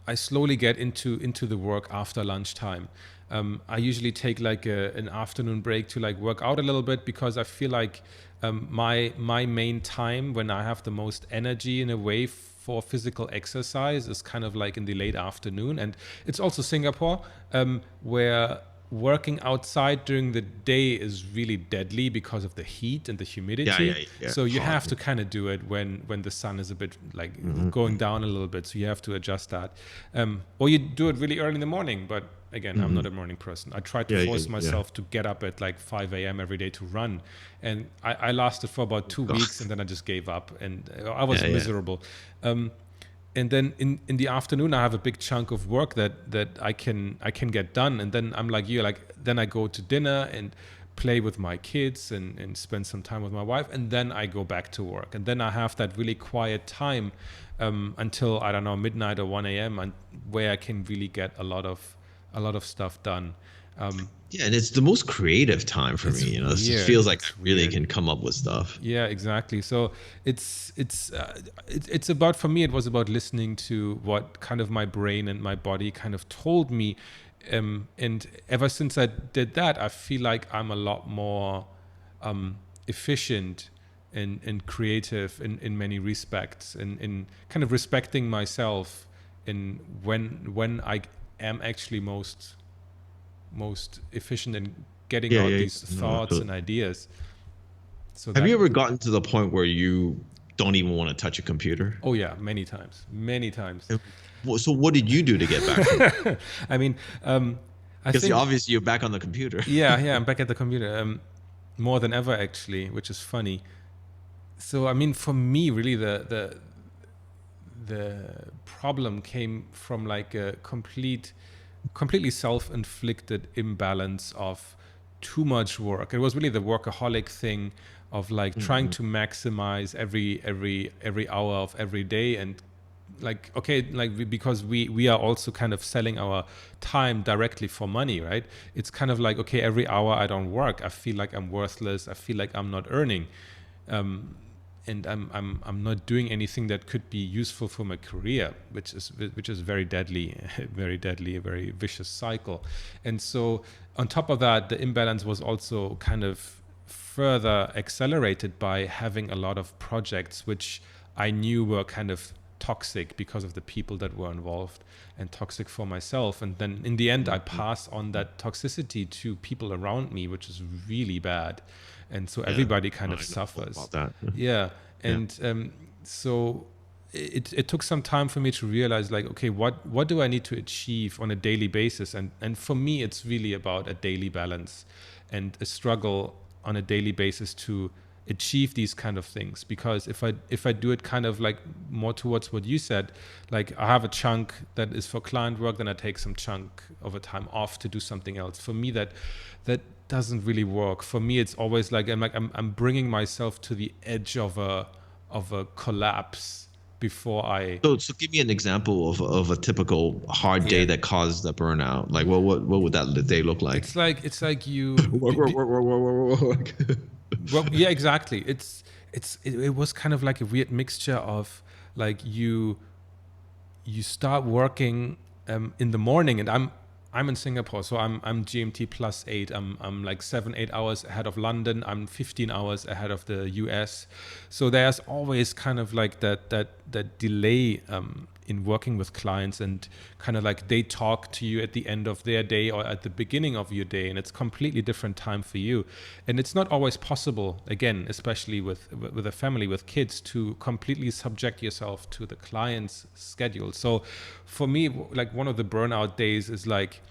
I slowly get into the work after lunchtime. I usually take like an afternoon break to like work out a little bit, because I feel like my main time when I have the most energy in a way for physical exercise is kind of like in the late afternoon. And it's also Singapore, where working outside during the day is really deadly because of the heat and the humidity. yeah. So you Hot. have to kind of do it when the sun is a bit like going down a little bit. So you have to adjust that. Or you do it really early in the morning. But again, I'm not a morning person. I try to force myself to get up at like 5 a.m. every day to run. And I lasted for about 2 weeks, and then I just gave up, and I was miserable. And then in the afternoon, I have a big chunk of work that I can get done. And then I'm like you, like, then I go to dinner and play with my kids and spend some time with my wife. And then I go back to work. And then I have that really quiet time until, I don't know, midnight or 1 a.m. and where I can really get a lot of stuff done. And it's the most creative time for me. You know, it just feels like I really can come up with stuff. Yeah, exactly. So it's about, for me, it was about listening to what kind of my brain and my body kind of told me, and ever since I did that, I feel like I'm a lot more efficient and creative in many respects, and in kind of respecting myself in when I am actually most efficient in getting out these thoughts and ideas. So have you ever gotten to the point where you don't even want to touch a computer? Oh yeah, many times. So what did you do to get back? I mean, because obviously you're back on the computer. yeah, I'm back at the computer, more than ever actually, which is funny. So I mean, for me, really, the problem came from like a completely self-inflicted imbalance of too much work. It was really the workaholic thing of like trying to maximize every hour of every day, and like, okay, like, because we are also kind of selling our time directly for money, right? It's kind of like, okay, every hour I don't work, I feel like I'm worthless, I feel like I'm not earning, and I'm not doing anything that could be useful for my career, which is very deadly, a very vicious cycle. And so on top of that, the imbalance was also kind of further accelerated by having a lot of projects which I knew were kind of toxic because of the people that were involved, and toxic for myself. And then in the end, I pass on that toxicity to people around me, which is really bad. And so everybody kind of suffers. About that. Yeah. And so it took some time for me to realize, like, okay, what do I need to achieve on a daily basis? And for me, it's really about a daily balance and a struggle on a daily basis to achieve these kind of things. Because if I do it kind of like more towards what you said, like, I have a chunk that is for client work, then I take some chunk of a time off to do something else. For me, that doesn't really work. For me, it's always like I'm bringing myself to the edge of a collapse before I. So give me an example of a typical hard day that caused the burnout. Like what would that day look like? It's like you. Work. Well, yeah, exactly. it was kind of like a weird mixture of like you start working in the morning, and I'm in Singapore, so I'm GMT +8. I'm like 7-8 hours ahead of London. I'm 15 hours ahead of the US. So there's always kind of like that delay in working with clients, and kind of like they talk to you at the end of their day or at the beginning of your day, and it's completely different time for you. And it's not always possible, again, especially with a family with kids, to completely subject yourself to the client's schedule. So for me, like one of the burnout days is like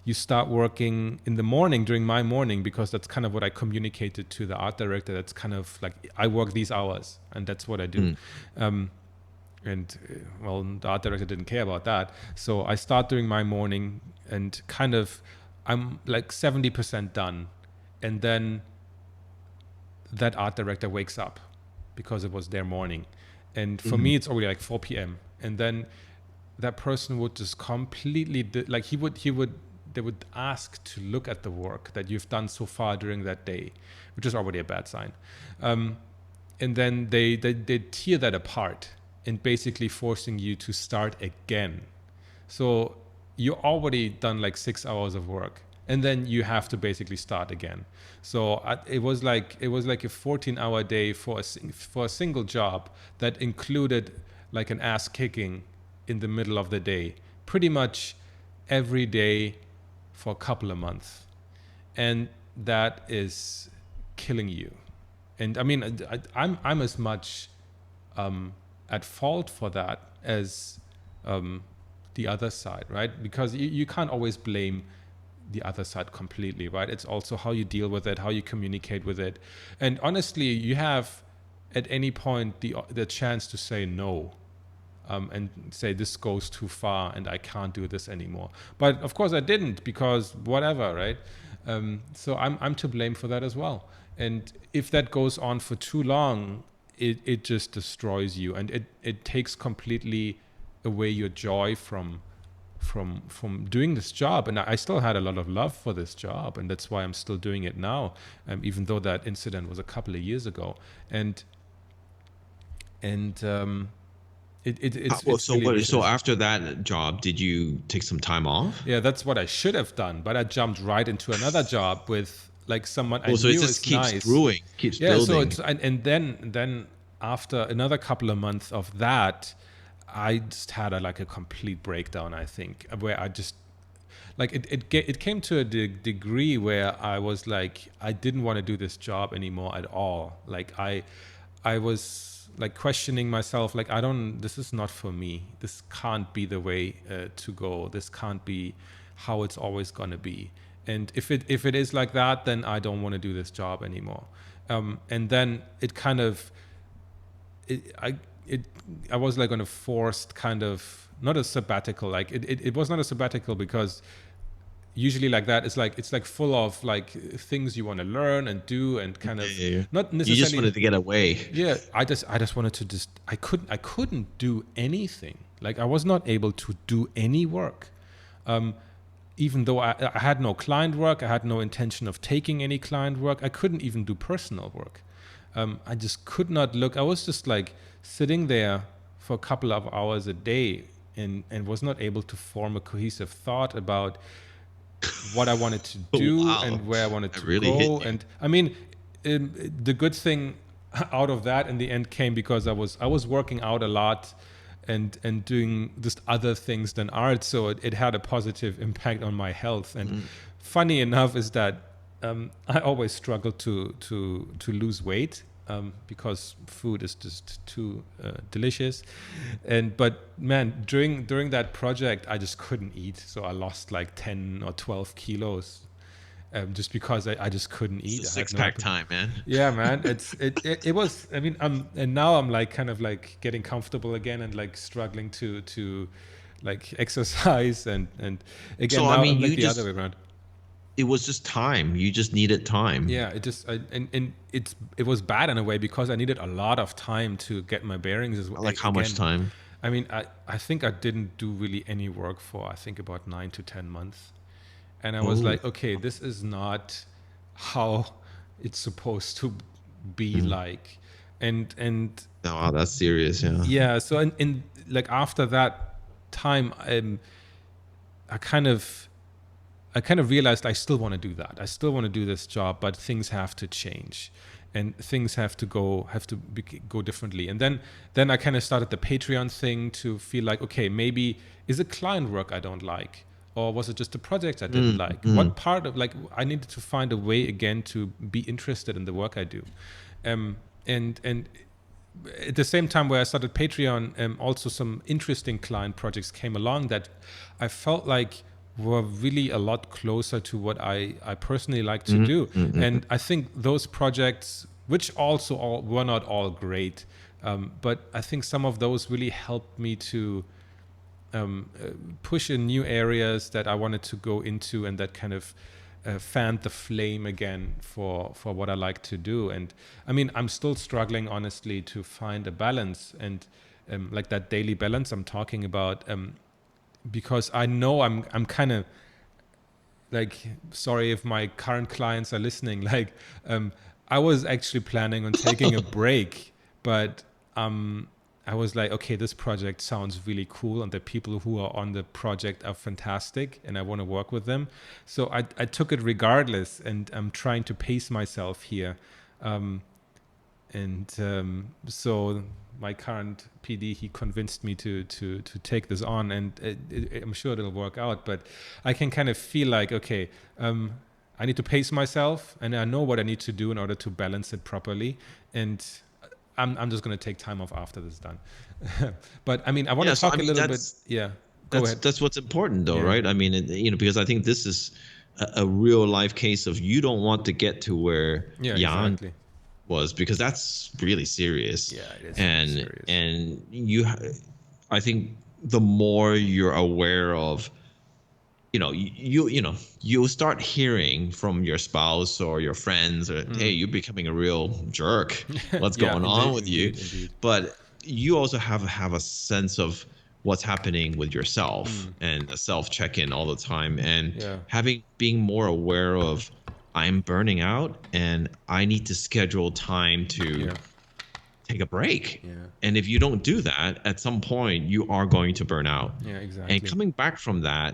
you start working in the morning during my morning, because that's kind of what I communicated to the art director. That's kind of like I work these hours and that's what I do. Well, the art director didn't care about that. So I start doing my morning, and kind of I'm like 70% done. And then that art director wakes up because it was their morning. And for me, it's already like 4 p.m. And then that person would just completely, like they would ask to look at the work that you've done so far during that day, which is already a bad sign. And then they tear that apart and basically forcing you to start again. So you already done like 6 hours of work, and then you have to basically start again. So it was like a 14-hour day for a single job that included like an ass kicking in the middle of the day, pretty much every day for a couple of months, and that is killing you. And I mean, I'm as much at fault for that as the other side, right? Because you can't always blame the other side completely, right? It's also how you deal with it, how you communicate with it. And honestly, you have at any point the chance to say no, and say this goes too far and I can't do this anymore. But of course I didn't, because whatever, right? So I'm to blame for that as well. And if that goes on for too long, it just destroys you, and it takes completely away your joy from doing this job. And I still had a lot of love for this job, and that's why I'm still doing it now, even though that incident was a couple of years ago. And it's really So ridiculous. after that job, did you take some time off? Yeah, that's what I should have done, but I jumped right into another job with like someone I Oh, so it knew just is keeps nice. brewing, keeps Yeah, so building. it's and then after another couple of months of that, I just had like a complete breakdown, I think, where I just like it came to a degree where I was like, I didn't want to do this job anymore at all. Like I was like questioning myself, like this is not for me. This can't be the way to go. This can't be how it's always going to be. And if it is like that, then I don't want to do this job anymore. And then it kind of it I was like on a forced kind of, not a sabbatical. Like it was not a sabbatical, because usually like that, it's like full of like things you want to learn and do, and kind of Yeah. not You just necessarily. wanted to get away. Yeah, I just wanted to just I couldn't do anything. Like I was not able to do any work. Even though I had no client work, I had no intention of taking any client work. I couldn't even do personal work. I just could not look. I was just like sitting there for a couple of hours a day, and was not able to form a cohesive thought about what I wanted to Oh, do wow. and where I wanted I to really hit go. you. And I mean, the good thing out of that in the end came because I was working out a lot and doing just other things than art, so it had a positive impact on my health. And funny enough is that I always struggle to lose weight, because food is just too delicious. But man, during that project, I just couldn't eat, so I lost like 10 or 12 kilos, just because I just couldn't It's a eat. I had six no pack appetite. time, man. Yeah, man, it was. I mean, and now I'm like kind of like getting comfortable again, and like struggling to like exercise, and again So I now mean, I'm like the other way around. it was just time. You just needed time. Yeah, and it was bad in a way, because I needed a lot of time to get my bearings Like how much again. time? I mean, I think I didn't do really any work for, I think, about 9 to 10 months. And I was Oh, like, okay, this is not how it's supposed to be mm. like. and Oh, wow, that's serious. Yeah. yeah. So in like after that time, I kind of I kind of realized I still want to do that. I still want to do this job, but things have to change, and things go differently. And then I kind of started the Patreon thing to feel like, okay, maybe is it client work I don't like, or was it just a project I didn't Mm, like? mm, What part of like I needed to find a way again to be interested in the work I do, and at the same time where I started Patreon, also some interesting client projects came along that I felt like were really a lot closer to what I personally like to mm, do. mm, mm. And I think those projects, which also were not all great, but I think some of those really helped me to push in new areas that I wanted to go into, and that kind of fanned the flame again for what I like to do. And I mean, I'm still struggling honestly to find a balance, and like that daily balance I'm talking about, because I know I'm kind of like, sorry if my current clients are listening, like I was actually planning on taking a break, but I was like, okay, this project sounds really cool, and the people who are on the project are fantastic, and I want to work with them. So I took it regardless, and I'm trying to pace myself here. Um, and so my current PD, he convinced me to take this on, and I'm sure it'll work out. But I can kind of feel like, okay, I need to pace myself, and I know what I need to do in order to balance it properly. And I'm just going to take time off after this is done. But I mean, I want Yeah. to So I talk a mean, little bit. Yeah, go ahead. that's what's important, though, Yeah, right? I mean, because I think this is a real life case of you don't want to get to where yeah, Jan exactly. was, because that's really serious. Yeah, it is really and serious. and I think the more you're aware of, you'll start hearing from your spouse or your friends, or hey, you're becoming a real jerk, what's Yeah, going on indeed, with you? indeed, indeed. But you also have a sense of what's happening with yourself, and a self check-in all the time, and Yeah, being more aware of, I'm burning out and I need to schedule time to yeah, take a break. yeah, And if you don't do that, at some point you are going to burn out. yeah, And exactly. coming back from that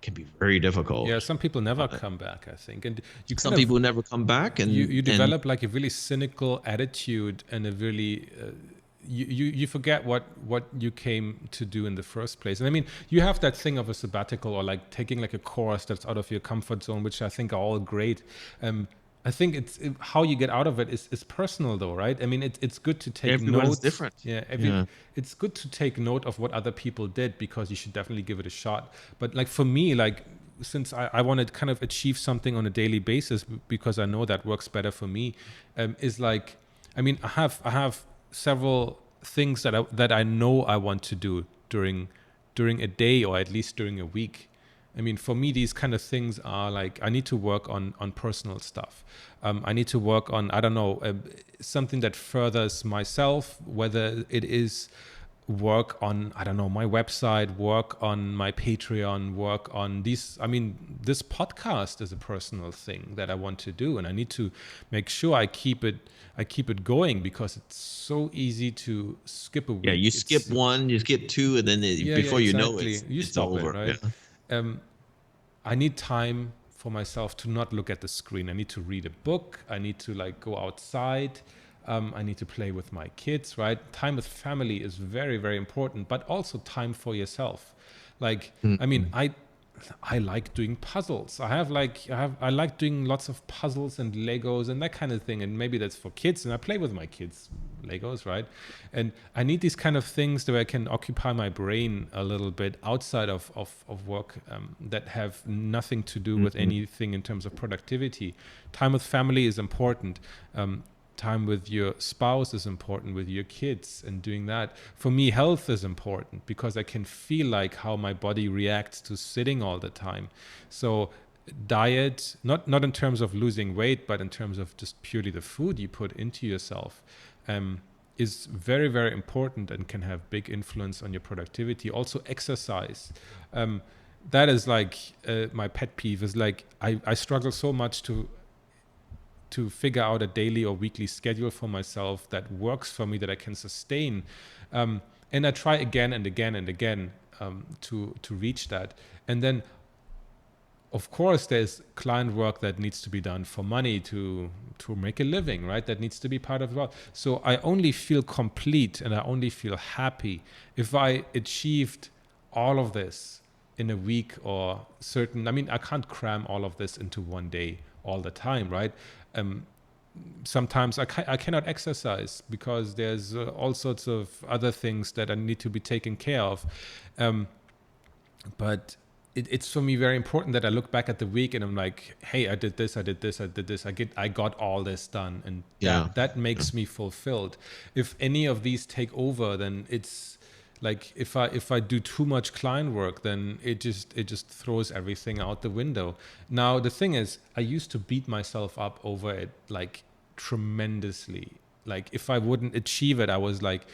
can be very Yeah, difficult. some people never Uh, come back, I think, and you kind some of people never come back, you and develop like a really cynical attitude, and a really you forget what you came to do in the first place. And I mean, you have that thing of a sabbatical, or like taking like a course that's out of your comfort zone, which I think are all great. I think how you get out of it is personal, though, right? I mean, it's good to take everyone is notes. different. Yeah, Yeah. it's good to take note of what other people did, because you should definitely give it a shot. But like for me, like since I want to kind of achieve something on a daily basis, because I know that works better for me, is like, I mean, I have several things that I know I want to do during a day, or at least during a week. I mean, for me, these kind of things are like, I need to work on personal stuff. I need to work on, I don't know, something that furthers myself, whether it is work on, I don't know, my website, work on my Patreon, work on these. I mean, this podcast is a personal thing that I want to do, and I need to make sure I keep it going, because it's so easy to skip a Yeah, you week. skip It's one, you skip two, and then yeah, before you know exactly. You it's stop it, over. right? Yeah. Um, I need time for myself to not look at the screen. I need to read a book. I need to like go outside. I need to play with my kids, right? Time with family is very, very important, but also time for yourself. Like, I mean, Mm-mm. I like doing puzzles. I like doing lots of puzzles and Legos and that kind of thing. And maybe that's for kids, and I play with my kids Legos, right? And I need these kind of things where I can occupy my brain a little bit outside of work, that have nothing to do with Mm-mm. anything in terms of productivity. Time with family is important. Time with your spouse is important, with your kids, and doing that. For me, health is important, because I can feel like how my body reacts to sitting all the time. So diet, not in terms of losing weight, but in terms of just purely the food you put into yourself, um, is very, very important, and can have big influence on your productivity. Also exercise. That is like my pet peeve, is like I struggle so much to figure out a daily or weekly schedule for myself that works for me, that I can sustain. And I try again and again and again to reach that. And then, of course, there's client work that needs to be done for money to make a living, right? That needs to be part of the work. So I only feel complete and I only feel happy if I achieved all of this in a week or certain. I mean, I can't cram all of this into one day all the time, right? Sometimes I cannot exercise because there's all sorts of other things that I need to be taken care of. But it's for me very important that I look back at the week and I'm like, hey, I did this, I did this, I did this, I got all this done, and that makes me fulfilled. If any of these take over, then it's like if I do too much client work, then it just throws everything out the window. Now the thing is, I used to beat myself up over it like tremendously. Like if I wouldn't achieve it, I was like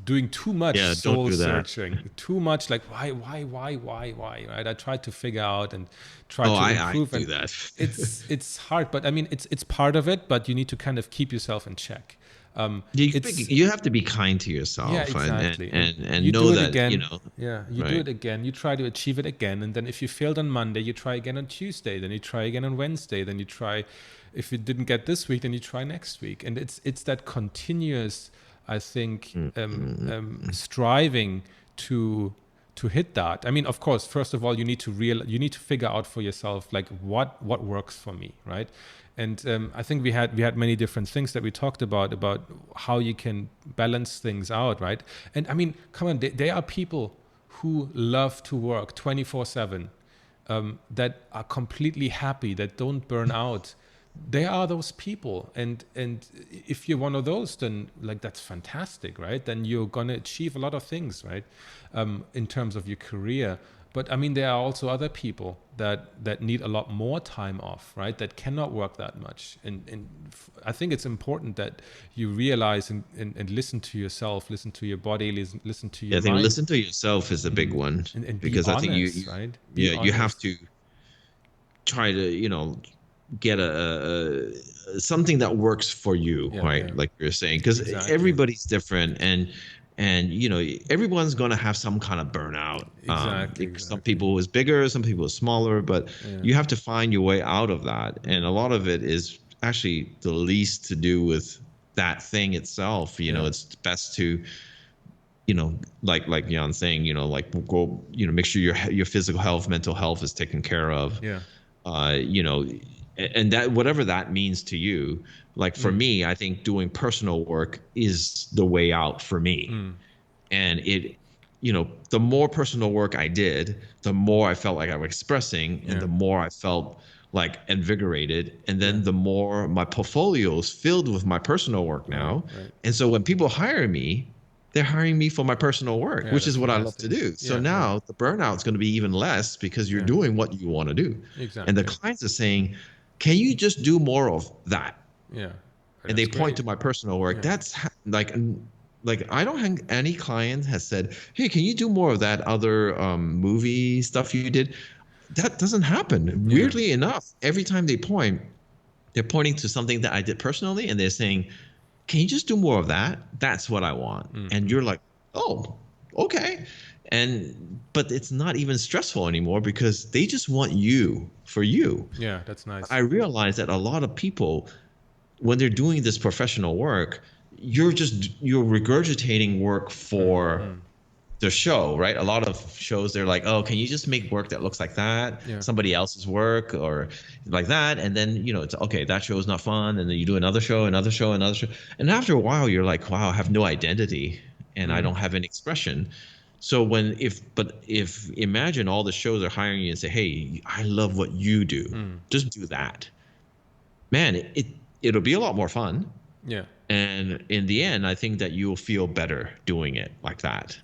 doing too much soul searching, too much like why, right? I tried to figure out and try to improve. I do that. It's hard, but I mean it's part of it. But you need to kind of keep yourself in check. You have to be kind to yourself. Yeah, exactly. And you know do it that again. you know. You do it again. You try to achieve it again, and then if you failed on Monday, you try again on Tuesday. Then you try again on Wednesday. Then you try. If you didn't get this week, then you try next week. And it's that continuous, I think, striving to hit that. I mean, of course, first of all, you need to figure out for yourself like what works for me, right? And I think we had many different things that we talked about how you can balance things out, right? And I mean, come on, there are people who love to work 24/7, that are completely happy, that don't burn out. There are those people, and if you're one of those, then like that's fantastic, right? Then you're gonna achieve a lot of things, right? In terms of your career. But I mean, there are also other people that need a lot more time off, right? That cannot work that much. And I think it's important that you realize and listen to yourself, listen to your body, listen to your I think mind. listen to yourself is a big one, and because be honest, I think right? you have to try to get something that works for you, right? Like you're saying, because everybody's different, and everyone's going to have some kind of burnout. Exactly. Some people is bigger, some people is smaller, but you have to find your way out of that. And a lot of it is actually the least to do with that thing itself. It's best to like Jan's saying, go, make sure your physical health, mental health is taken care of. And that, whatever that means to you, like for me, I think doing personal work is the way out for me. And the more personal work I did, the more I felt like I was expressing, and the more I felt like invigorated. And then the more my portfolio is filled with my personal work now. And so when people hire me, they're hiring me for my personal work, which is what I love to do. So now the burnout is going to be even less because you're doing what you want to do. Exactly. And the clients are saying, can you just do more of that? And they point to my personal work. That's like I don't have any client has said, hey, can you do more of that other movie stuff you did? That doesn't happen. Weirdly enough, every time they point, they're pointing to something that I did personally, and they're saying, can you just do more of that? That's what I want. And you're like, oh, okay. But it's not even stressful anymore because they just want you for you. Yeah, that's nice. I realize that a lot of people, when they're doing this professional work, you're regurgitating work for the show, right? A lot of shows, they're like, oh, can you just make work that looks like that? Somebody else's work or like that. And then, it's okay, that show is not fun. And then you do another show. And after a while, you're like, wow, I have no identity and I don't have any expression. So if imagine all the shows are hiring you and say, hey, I love what you do. Just do that. Man, it'll be a lot more fun. Yeah. And in the end, I think that you'll feel better doing it like that.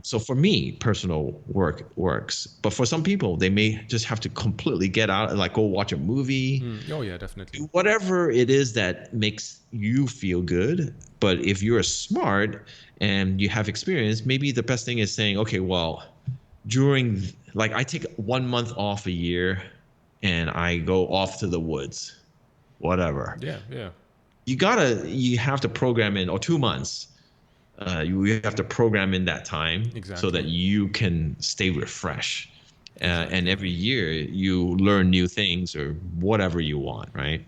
So for me, personal work works. But for some people, they may just have to completely get out, like go watch a movie. Oh, yeah, definitely. Do whatever it is that makes you feel good. But if you're smart and you have experience, maybe the best thing is saying, okay, well, I take 1 month off a year and I go off to the woods. whatever. Yeah, yeah, You have to program in, or 2 months. You have to program in that time so that exactly, you can stay refreshed. And exactly. every year you learn new things or whatever you want, right?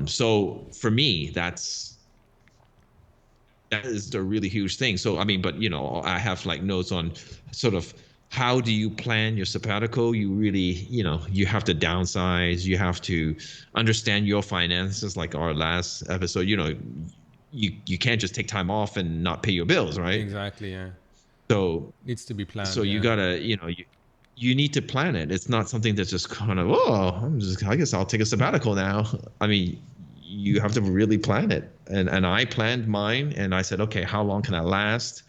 So for me, that is a really huge thing. So I mean, but I have like notes on sort of how do you plan your sabbatical. You really, you have to downsize, you have to understand your finances, like our last episode. You can't just take time off and not pay your bills, right? Exactly, yeah. So Needs to be so planned, you yeah. gotta, you need to plan it. It's not something that's just kind of, I guess I'll take a sabbatical now. I mean, you have to really plan it. And I planned mine, and I said, okay, how long can I last?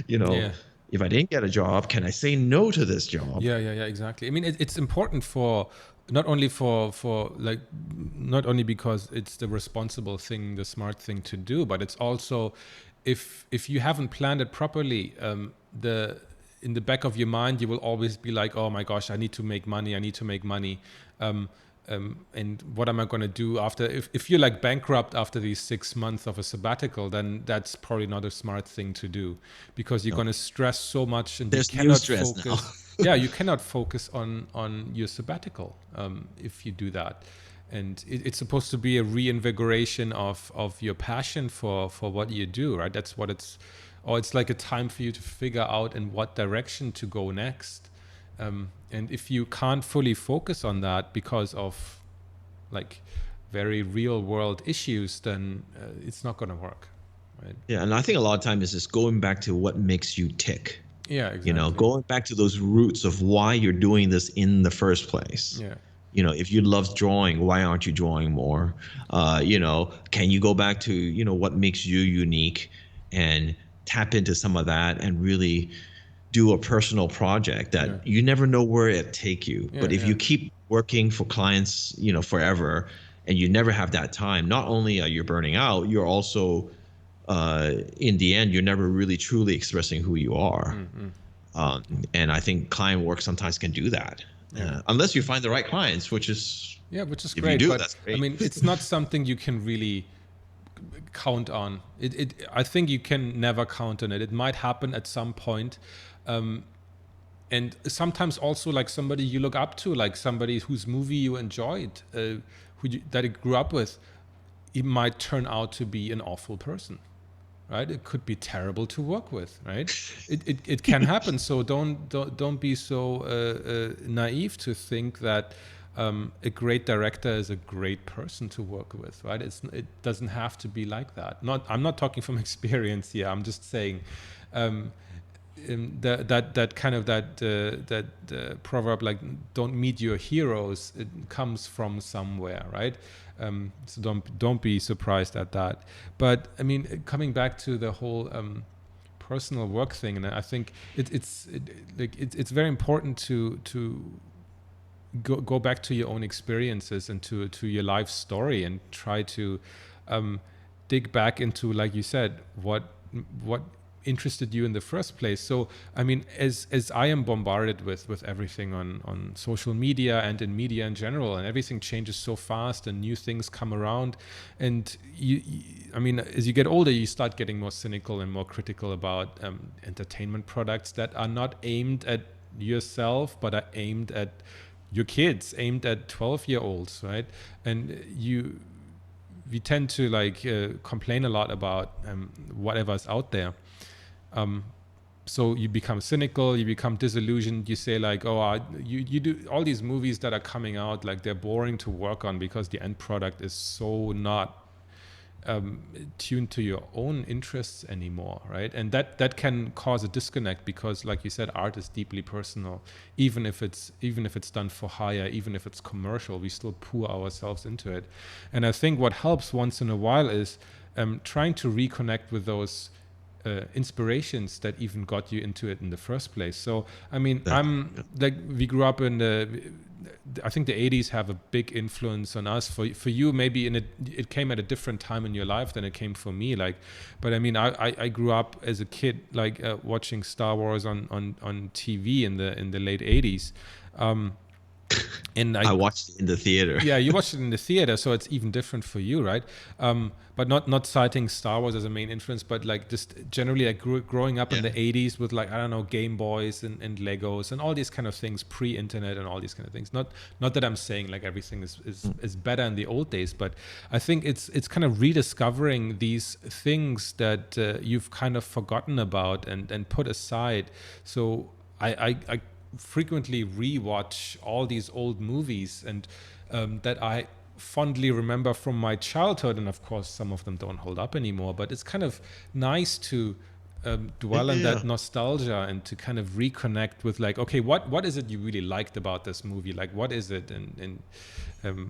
you know, Yeah. if I didn't get a job, can I say no to this job? Yeah, yeah, yeah, exactly. I mean, it's important for not only for like not only because it's the responsible thing, the smart thing to do, but it's also if you haven't planned it properly, the in the back of your mind you will always be like, oh my gosh, I need to make money, I need to make money. Um, and what am I going to do after? If you're like bankrupt after these 6 months of a sabbatical, then that's probably not a smart thing to do, because you're No, going to stress so much and you there's new cannot stress now. focus. Yeah, you cannot focus on your sabbatical if you do that. And it's supposed to be a reinvigoration of your passion for what you do, right? That's what it's, or it's like a time for you to figure out in what direction to go next. And if you can't fully focus on that because of like very real world issues, then it's not going to work, right? Yeah, and I think a lot of time is just going back to what makes you tick. Yeah, exactly. Going back to those roots of why you're doing this in the first place. Yeah, If you love drawing, why aren't you drawing more? Can you go back to, what makes you unique and tap into some of that and really do a personal project yeah, that you never know where it take you. yeah, But if yeah, you keep working for clients, forever, and you never have that time, not only are you burning out, you're also, in the end, you're never really truly expressing who you are. Um, and I think client work sometimes can do that, yeah. unless you find the right clients, which is, Yeah, which is if you great, do, but that's I great. mean, it's not something you can really count on. I think you can never count on it. It might happen at some point, and sometimes also like somebody you look up to, like somebody whose movie you enjoyed, that you grew up with, it might turn out to be an awful person, right? It could be terrible to work with, right? It can happen. So don't be so naive to think that a great director is a great person to work with, right? It doesn't have to be like that. I'm not talking from experience here. I'm just saying that kind of that proverb, like don't meet your heroes. It comes from somewhere, right? So don't be surprised at that. But I mean, coming back to the whole personal work thing, and I think it's very important to go back to your own experiences and to your life story and try to dig back into, like you said, what interested you in the first place. So I mean, as I am bombarded with everything on social media and in media in general, and everything changes so fast and new things come around, and I mean, as you get older, you start getting more cynical and more critical about entertainment products that are not aimed at yourself but are aimed at your kids, aimed at 12-year-olds, right? And we tend to like complain a lot about whatever's out there. So you become cynical, you become disillusioned. You say like, oh, you do all these movies that are coming out, like they're boring to work on because the end product is so not tuned to your own interests anymore, right? And that can cause a disconnect, because like you said, art is deeply personal. Even if it's done for hire, even if it's commercial, we still pour ourselves into it. And I think what helps once in a while is trying to reconnect with those inspirations that even got you into it in the first place. So I mean, I'm like, we grew up in I think the 80s have a big influence on us. For you, maybe it came at a different time in your life than it came for me. Like, but I mean, I grew up as a kid, like watching Star Wars on TV in the late 80s. And I watched it in the theater. yeah, you watched it in the theater, so it's even different for you, right? But not citing Star Wars as a main influence, but like just generally like growing up in Yeah. the 80s with like, I don't know, Game Boys and Legos and all these kind of things, pre-internet and all these kind of things. Not that I'm saying like everything is better in the old days, but I think it's kind of rediscovering these things that you've kind of forgotten about and put aside. So I frequently rewatch all these old movies and that I fondly remember from my childhood, and of course some of them don't hold up anymore, but it's kind of nice to dwell on Yeah. that nostalgia and to kind of reconnect with like, okay, what is it you really liked about this movie, like what is it, and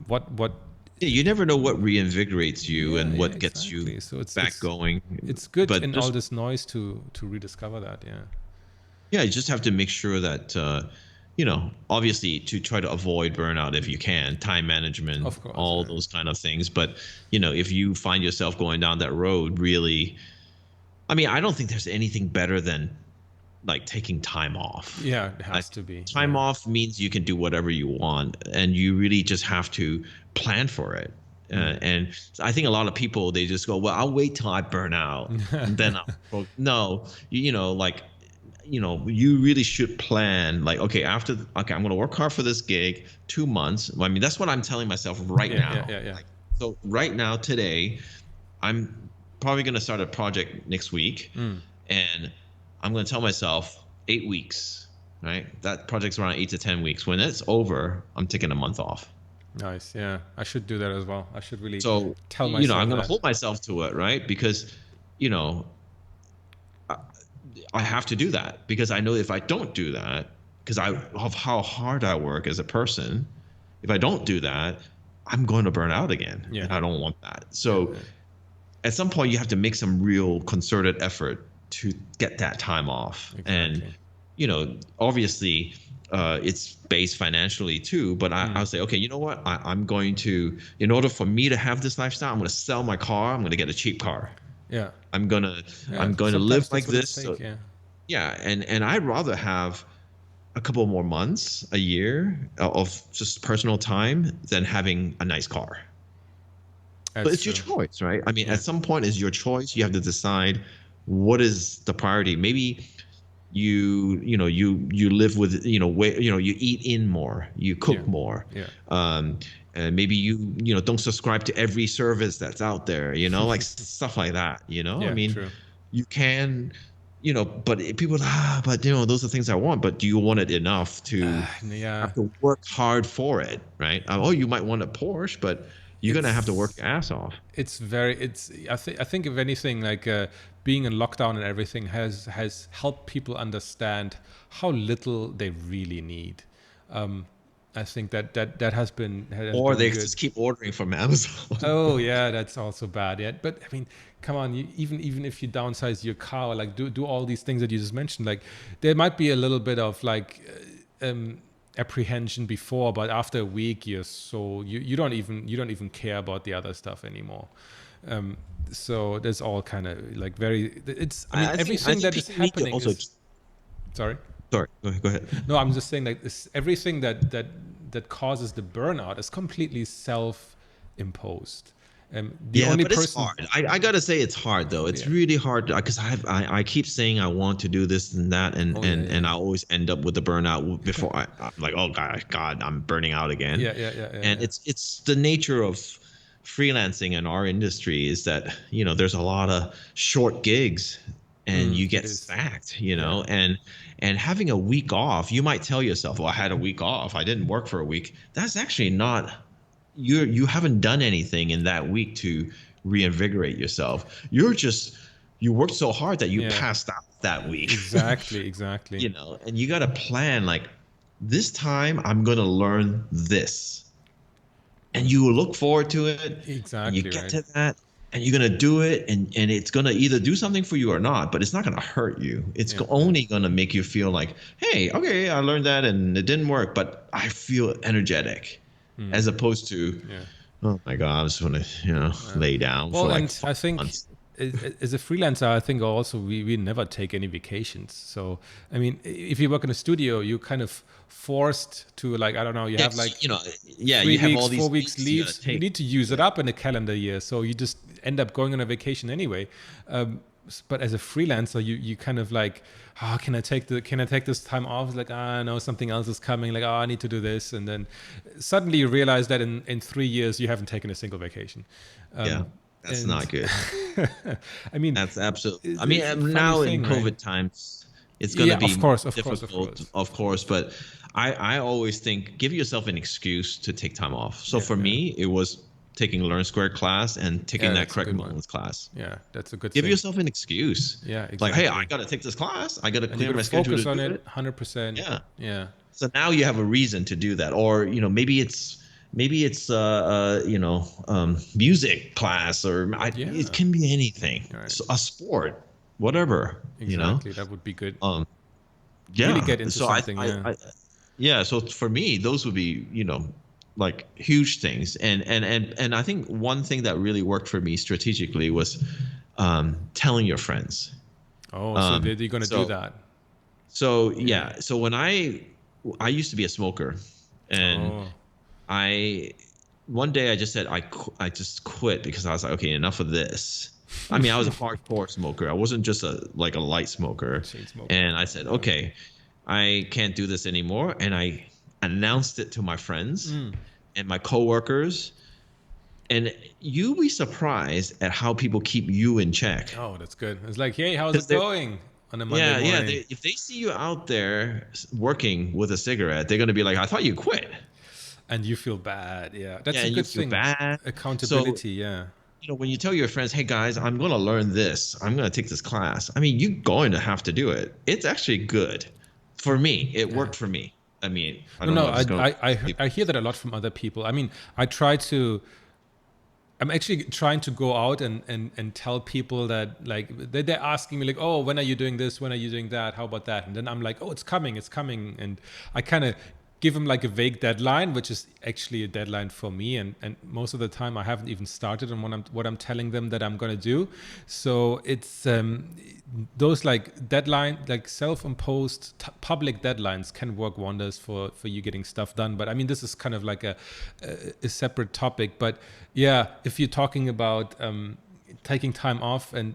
what Yeah, you never know what reinvigorates you yeah, and yeah, what gets you exactly. So back going. it's good But in all just this noise to rediscover that. Yeah, yeah, you just have to make sure that obviously to try to avoid burnout if you can, time management, of course. all those kind of things. But if you find yourself going down that road, really, I mean, I don't think there's anything better than like taking time off. Yeah, it Like, has to be. time Yeah. off means you can do whatever you want, and you really just have to plan for it. And I think a lot of people, they just go, well, I'll wait till I burn out, and then I'll. Well, no, like, you really should plan. Like, okay, okay, I'm going to work hard for this gig 2 months. I mean, that's what I'm telling myself right Yeah, yeah, now. yeah, yeah. Like, so right now, today, I'm probably going to start a project next week, and I'm going to tell myself 8 weeks, right? That project's around 8 to 10 weeks. When it's over, I'm taking a month off. Nice. Yeah, I should do that as well. I should really So, tell I'm myself going to that. hold myself to it, right? Because, you know, I, I have to do that because I know if I don't do that, because of how hard I work as a person, if I don't do that, I'm going to burn out again. Yeah. And I don't want that. Yeah, So, yeah. at some point, you have to make some real concerted effort to get that time off. Exactly. And, obviously, it's based financially too. But I'll say, okay, you know what? I'm going to, in order for me to have this lifestyle, I'm going to sell my car. I'm going to get a cheap car. Yeah. I'm gonna Yeah. I'm going to Sometimes live like that's what it this. takes. So Yeah. yeah, and I'd rather have a couple more months, a year of just personal time than having a nice car. But That's it's your true. choice, right? I mean, Yeah. at some point, it's your choice. You have to decide what is the priority. Maybe you live with you eat in more, you Yeah. cook more, Yeah. and maybe you don't subscribe to every service that's out there, like stuff like that. I Yeah. mean, True. you can, but people, but those are things I want. But do you want it enough to Yeah. have to work hard for it, right? Oh, you might want a Porsche, but you're gonna have to work It's your ass off. I think if anything, like being in lockdown and everything has helped people understand how little they really need. I think that has Or been they good. just keep ordering from Amazon. Oh yeah, that's also bad. Yeah, but I mean, come on. Even if you downsize your car, like do all these things that you just mentioned, like there might be a little bit of like apprehension before, but after a week, you don't even care about the other stuff anymore. So there's all kind of like very. It's I mean I everything think that is people need to happening also. is. Sorry. Sorry, go ahead. No, I'm just saying like everything that causes the burnout is completely self-imposed. The Yeah, only but it's person, hard. I gotta say it's hard though. It's yeah. really hard because I keep saying I want to do this and that, and Oh yeah, and yeah, and I yeah. always end up with the burnout before I'm like, oh God, I'm burning out again. Yeah, yeah, yeah, yeah, And yeah. it's the nature of freelancing in our industry is that there's a lot of short gigs, and you It get is. stacked, Yeah, and having a week off, you might tell yourself, well, I had a week off, I didn't work for a week. That's actually not, you haven't done anything in that week to reinvigorate yourself. You worked so hard that you yeah. passed out that week. Exactly, exactly, And you got to plan like, this time I'm going to learn this, and you will look forward to it, and you exactly get right. to that, and you're going to do it, and it's going to either do something for you or not, but it's not going to hurt you. It's Yeah, yeah. only going to make you feel like, hey, okay, I learned that and it didn't work, but I feel energetic, as opposed to, Yeah. oh my God, I just want to lay down for Well, like and five I think months. as a freelancer, I think also we never take any vacations. So, I mean, if you work in a studio, you kind of forced to like, I don't know, you have like Yeah, three you have weeks, all four these weeks weeks you gotta leaves. You take. need to use it Yeah, up in a calendar year. So you just end up going on a vacation anyway. But as a freelancer, you kind of like, oh, can I take this time off? It's like, ah, no, something else is coming. Like, oh, I need to do this. And then suddenly you realize that in 3 years, you haven't taken a single vacation. yeah, Um, that's and not good. I mean, That's absolutely. I mean, it's a funny now in thing, right? COVID times, it's going to Yeah, of be course, of course, of difficult, course. of course. But I always think give yourself an excuse to take time off. So Yeah, for yeah, me, it was taking Learn Square class and taking yeah. that That's a correct good one. moments class. Yeah, that's a good Give thing. yourself an excuse. Yeah, Like, hey, I exactly. got to take this class. I got to And you clear got to my schedule focus to on do it it. 100%. Yeah. Yeah, So now you have a reason to do that, or maybe it's music class, or it yeah. can be anything, All right. so a sport, whatever, Exactly. That would be good. Um, Really yeah. get into So something. Yeah. yeah. So for me, those would be like huge things, and I think one thing that really worked for me strategically was telling your friends. Oh, so Um, you're gonna do so that? so Yeah. yeah. So when I used to be a smoker, and Oh. I one day I just said I just quit because I was like, okay, enough of this. I mean, I was a hardcore smoker. I wasn't just a light smoker. Chain smoker. And I said, Yeah. okay, I can't do this anymore. And I announced it to my friends Mm. and my coworkers. And you'll be surprised at how people keep you in check. Oh, that's good. It's like, hey, how's Because it going on a Monday yeah, morning? if they see you out there working with a cigarette, they're going to be like, I thought you quit. And you feel bad. Yeah, that's Yeah, a and you good feel thing. bad. So Accountability. Yeah. when you tell your friends, hey guys, I'm going to learn this, I'm going to take this class. I mean, you're going to have to do it. It's actually good. For me, it Yeah. worked for me. I mean, I No, don't no, know if it's going I hear that a lot from other people. I mean, I try to. I'm actually trying to go out and tell people that like they're asking me like, oh, when are you doing this? When are you doing that? How about that? And then I'm like, oh, it's coming, it's coming. And I kind of give them like a vague deadline, which is actually a deadline for me. And most of the time I haven't even started on what I'm telling them that I'm going to do. So it's those like deadline, like self-imposed public deadlines can work wonders for you getting stuff done. But I mean, this is kind of like a separate topic. But yeah, if you're talking about taking time off and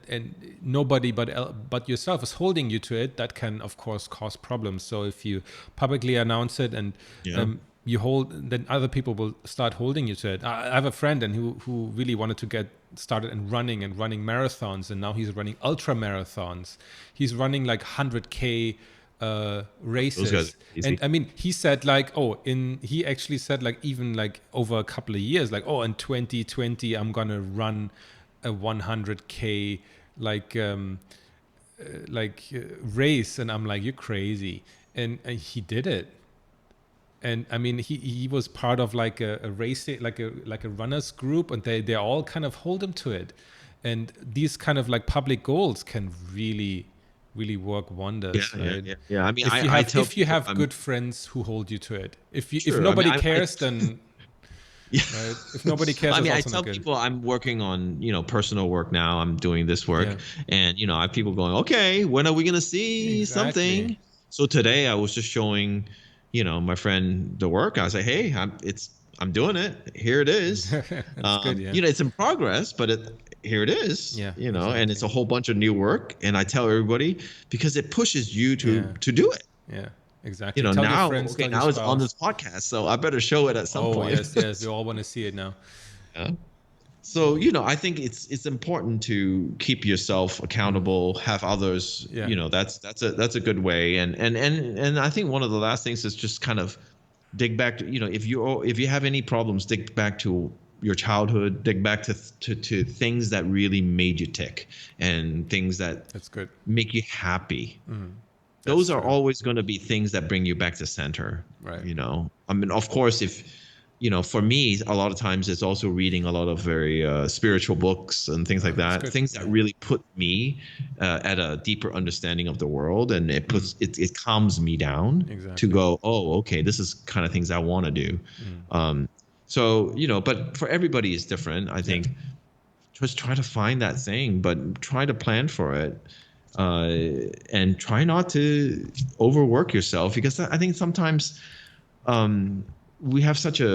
nobody but yourself is holding you to it, that can of course cause problems. So if you publicly announce it and yeah. you hold, then other people will start holding you to it. I have a friend and who really wanted to get started in running marathons, and now he's running ultra marathons. He's running like 100K Those guys races. are And easy. I mean, he said like, he actually said like, even like over a couple of years, like, oh, in 2020 I'm gonna run a 100K like race. And I'm like, you're crazy. And he did it. And I mean, he was part of like a race, like a runners group, and they all kind of hold him to it. And these kind of like public goals can really work Yeah, wonders, yeah, right? yeah, yeah. I mean, If you I have tell people good friends who hold you to it. If sure. I mean, nobody I cares, then yeah. right. If nobody cares, I that's mean, I also not tell good. people I'm working on, personal work now. I'm doing this work, Yeah, and I have people going, okay, when are we gonna see exactly. something? So today I was just showing, my friend the work. I was like, hey, I'm doing it. Here it is. That's good. Yeah, It's in progress, but here it is. yeah, And it's exactly. a whole bunch of new work. And I tell everybody because it pushes you to Yeah, do it. yeah, exactly. Tell your Now, friends, okay, tell your now it's on spouse. this podcast, so I better show it at some Oh point. yes, yes. We all want to see it now. Yeah. So, I think it's important to keep yourself accountable, have others, Yeah. that's a good way. And I think one of the last things is just kind of dig back to, if you have any problems, dig back to your childhood, dig back to things that really made you tick and things that That's good. make you happy. That's Those are true. always going to be things that bring you back to center. Right. I mean, of course, if for me, a lot of times it's also reading a lot of very spiritual books and things like That's that, good. things that Yeah. really put me at a deeper understanding of the world, and it calms me down to Exactly. go, oh, okay, this is kind of things I want to do. um so but for everybody is different. I Yeah. think just try to find that thing, but try to plan for it, and try not to overwork yourself, because I think sometimes um, we have such a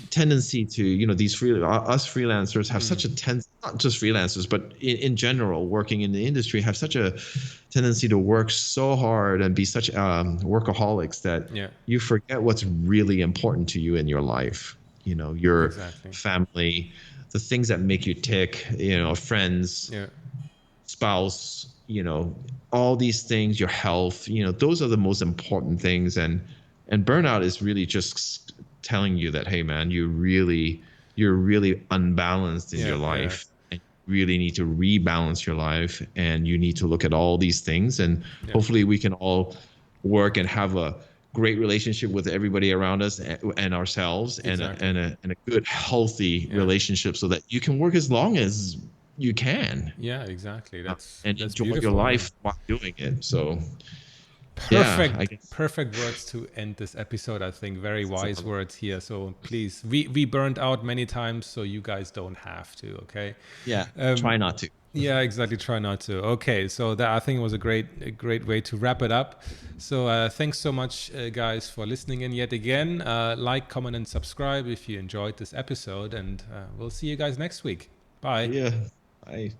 tendency to, these us freelancers have such a not just freelancers, but in general, working in the industry, have such a tendency to work so hard and be such workaholics that Yeah, you forget what's really important to you in your life. Your exactly. family, the things that make you tick, friends, Yeah, spouse, all these things, your health, those are the most important things. And burnout is really just telling you that, hey man, you're really unbalanced in yeah, your yeah, life, and you really need to rebalance your life, and you need to look at all these things. And yeah, hopefully we can all work and have a great relationship with everybody around us, and ourselves, and exactly. a good healthy Yeah, relationship, so that you can work as long as you can, yeah, exactly. and That's enjoy your beautiful. Yeah. life while doing it. So yeah, I Perfect, guess. perfect words to end this episode. I think very wise words here. So please, we burned out many times, so you guys don't have to. Okay. Yeah, Um, try not to. yeah, exactly. Try not to. Okay, so that I think was a great way to wrap it up. So thanks so much, guys, for listening in yet again. Like, comment, and subscribe if you enjoyed this episode, and we'll see you guys next week. Bye. Yeah, I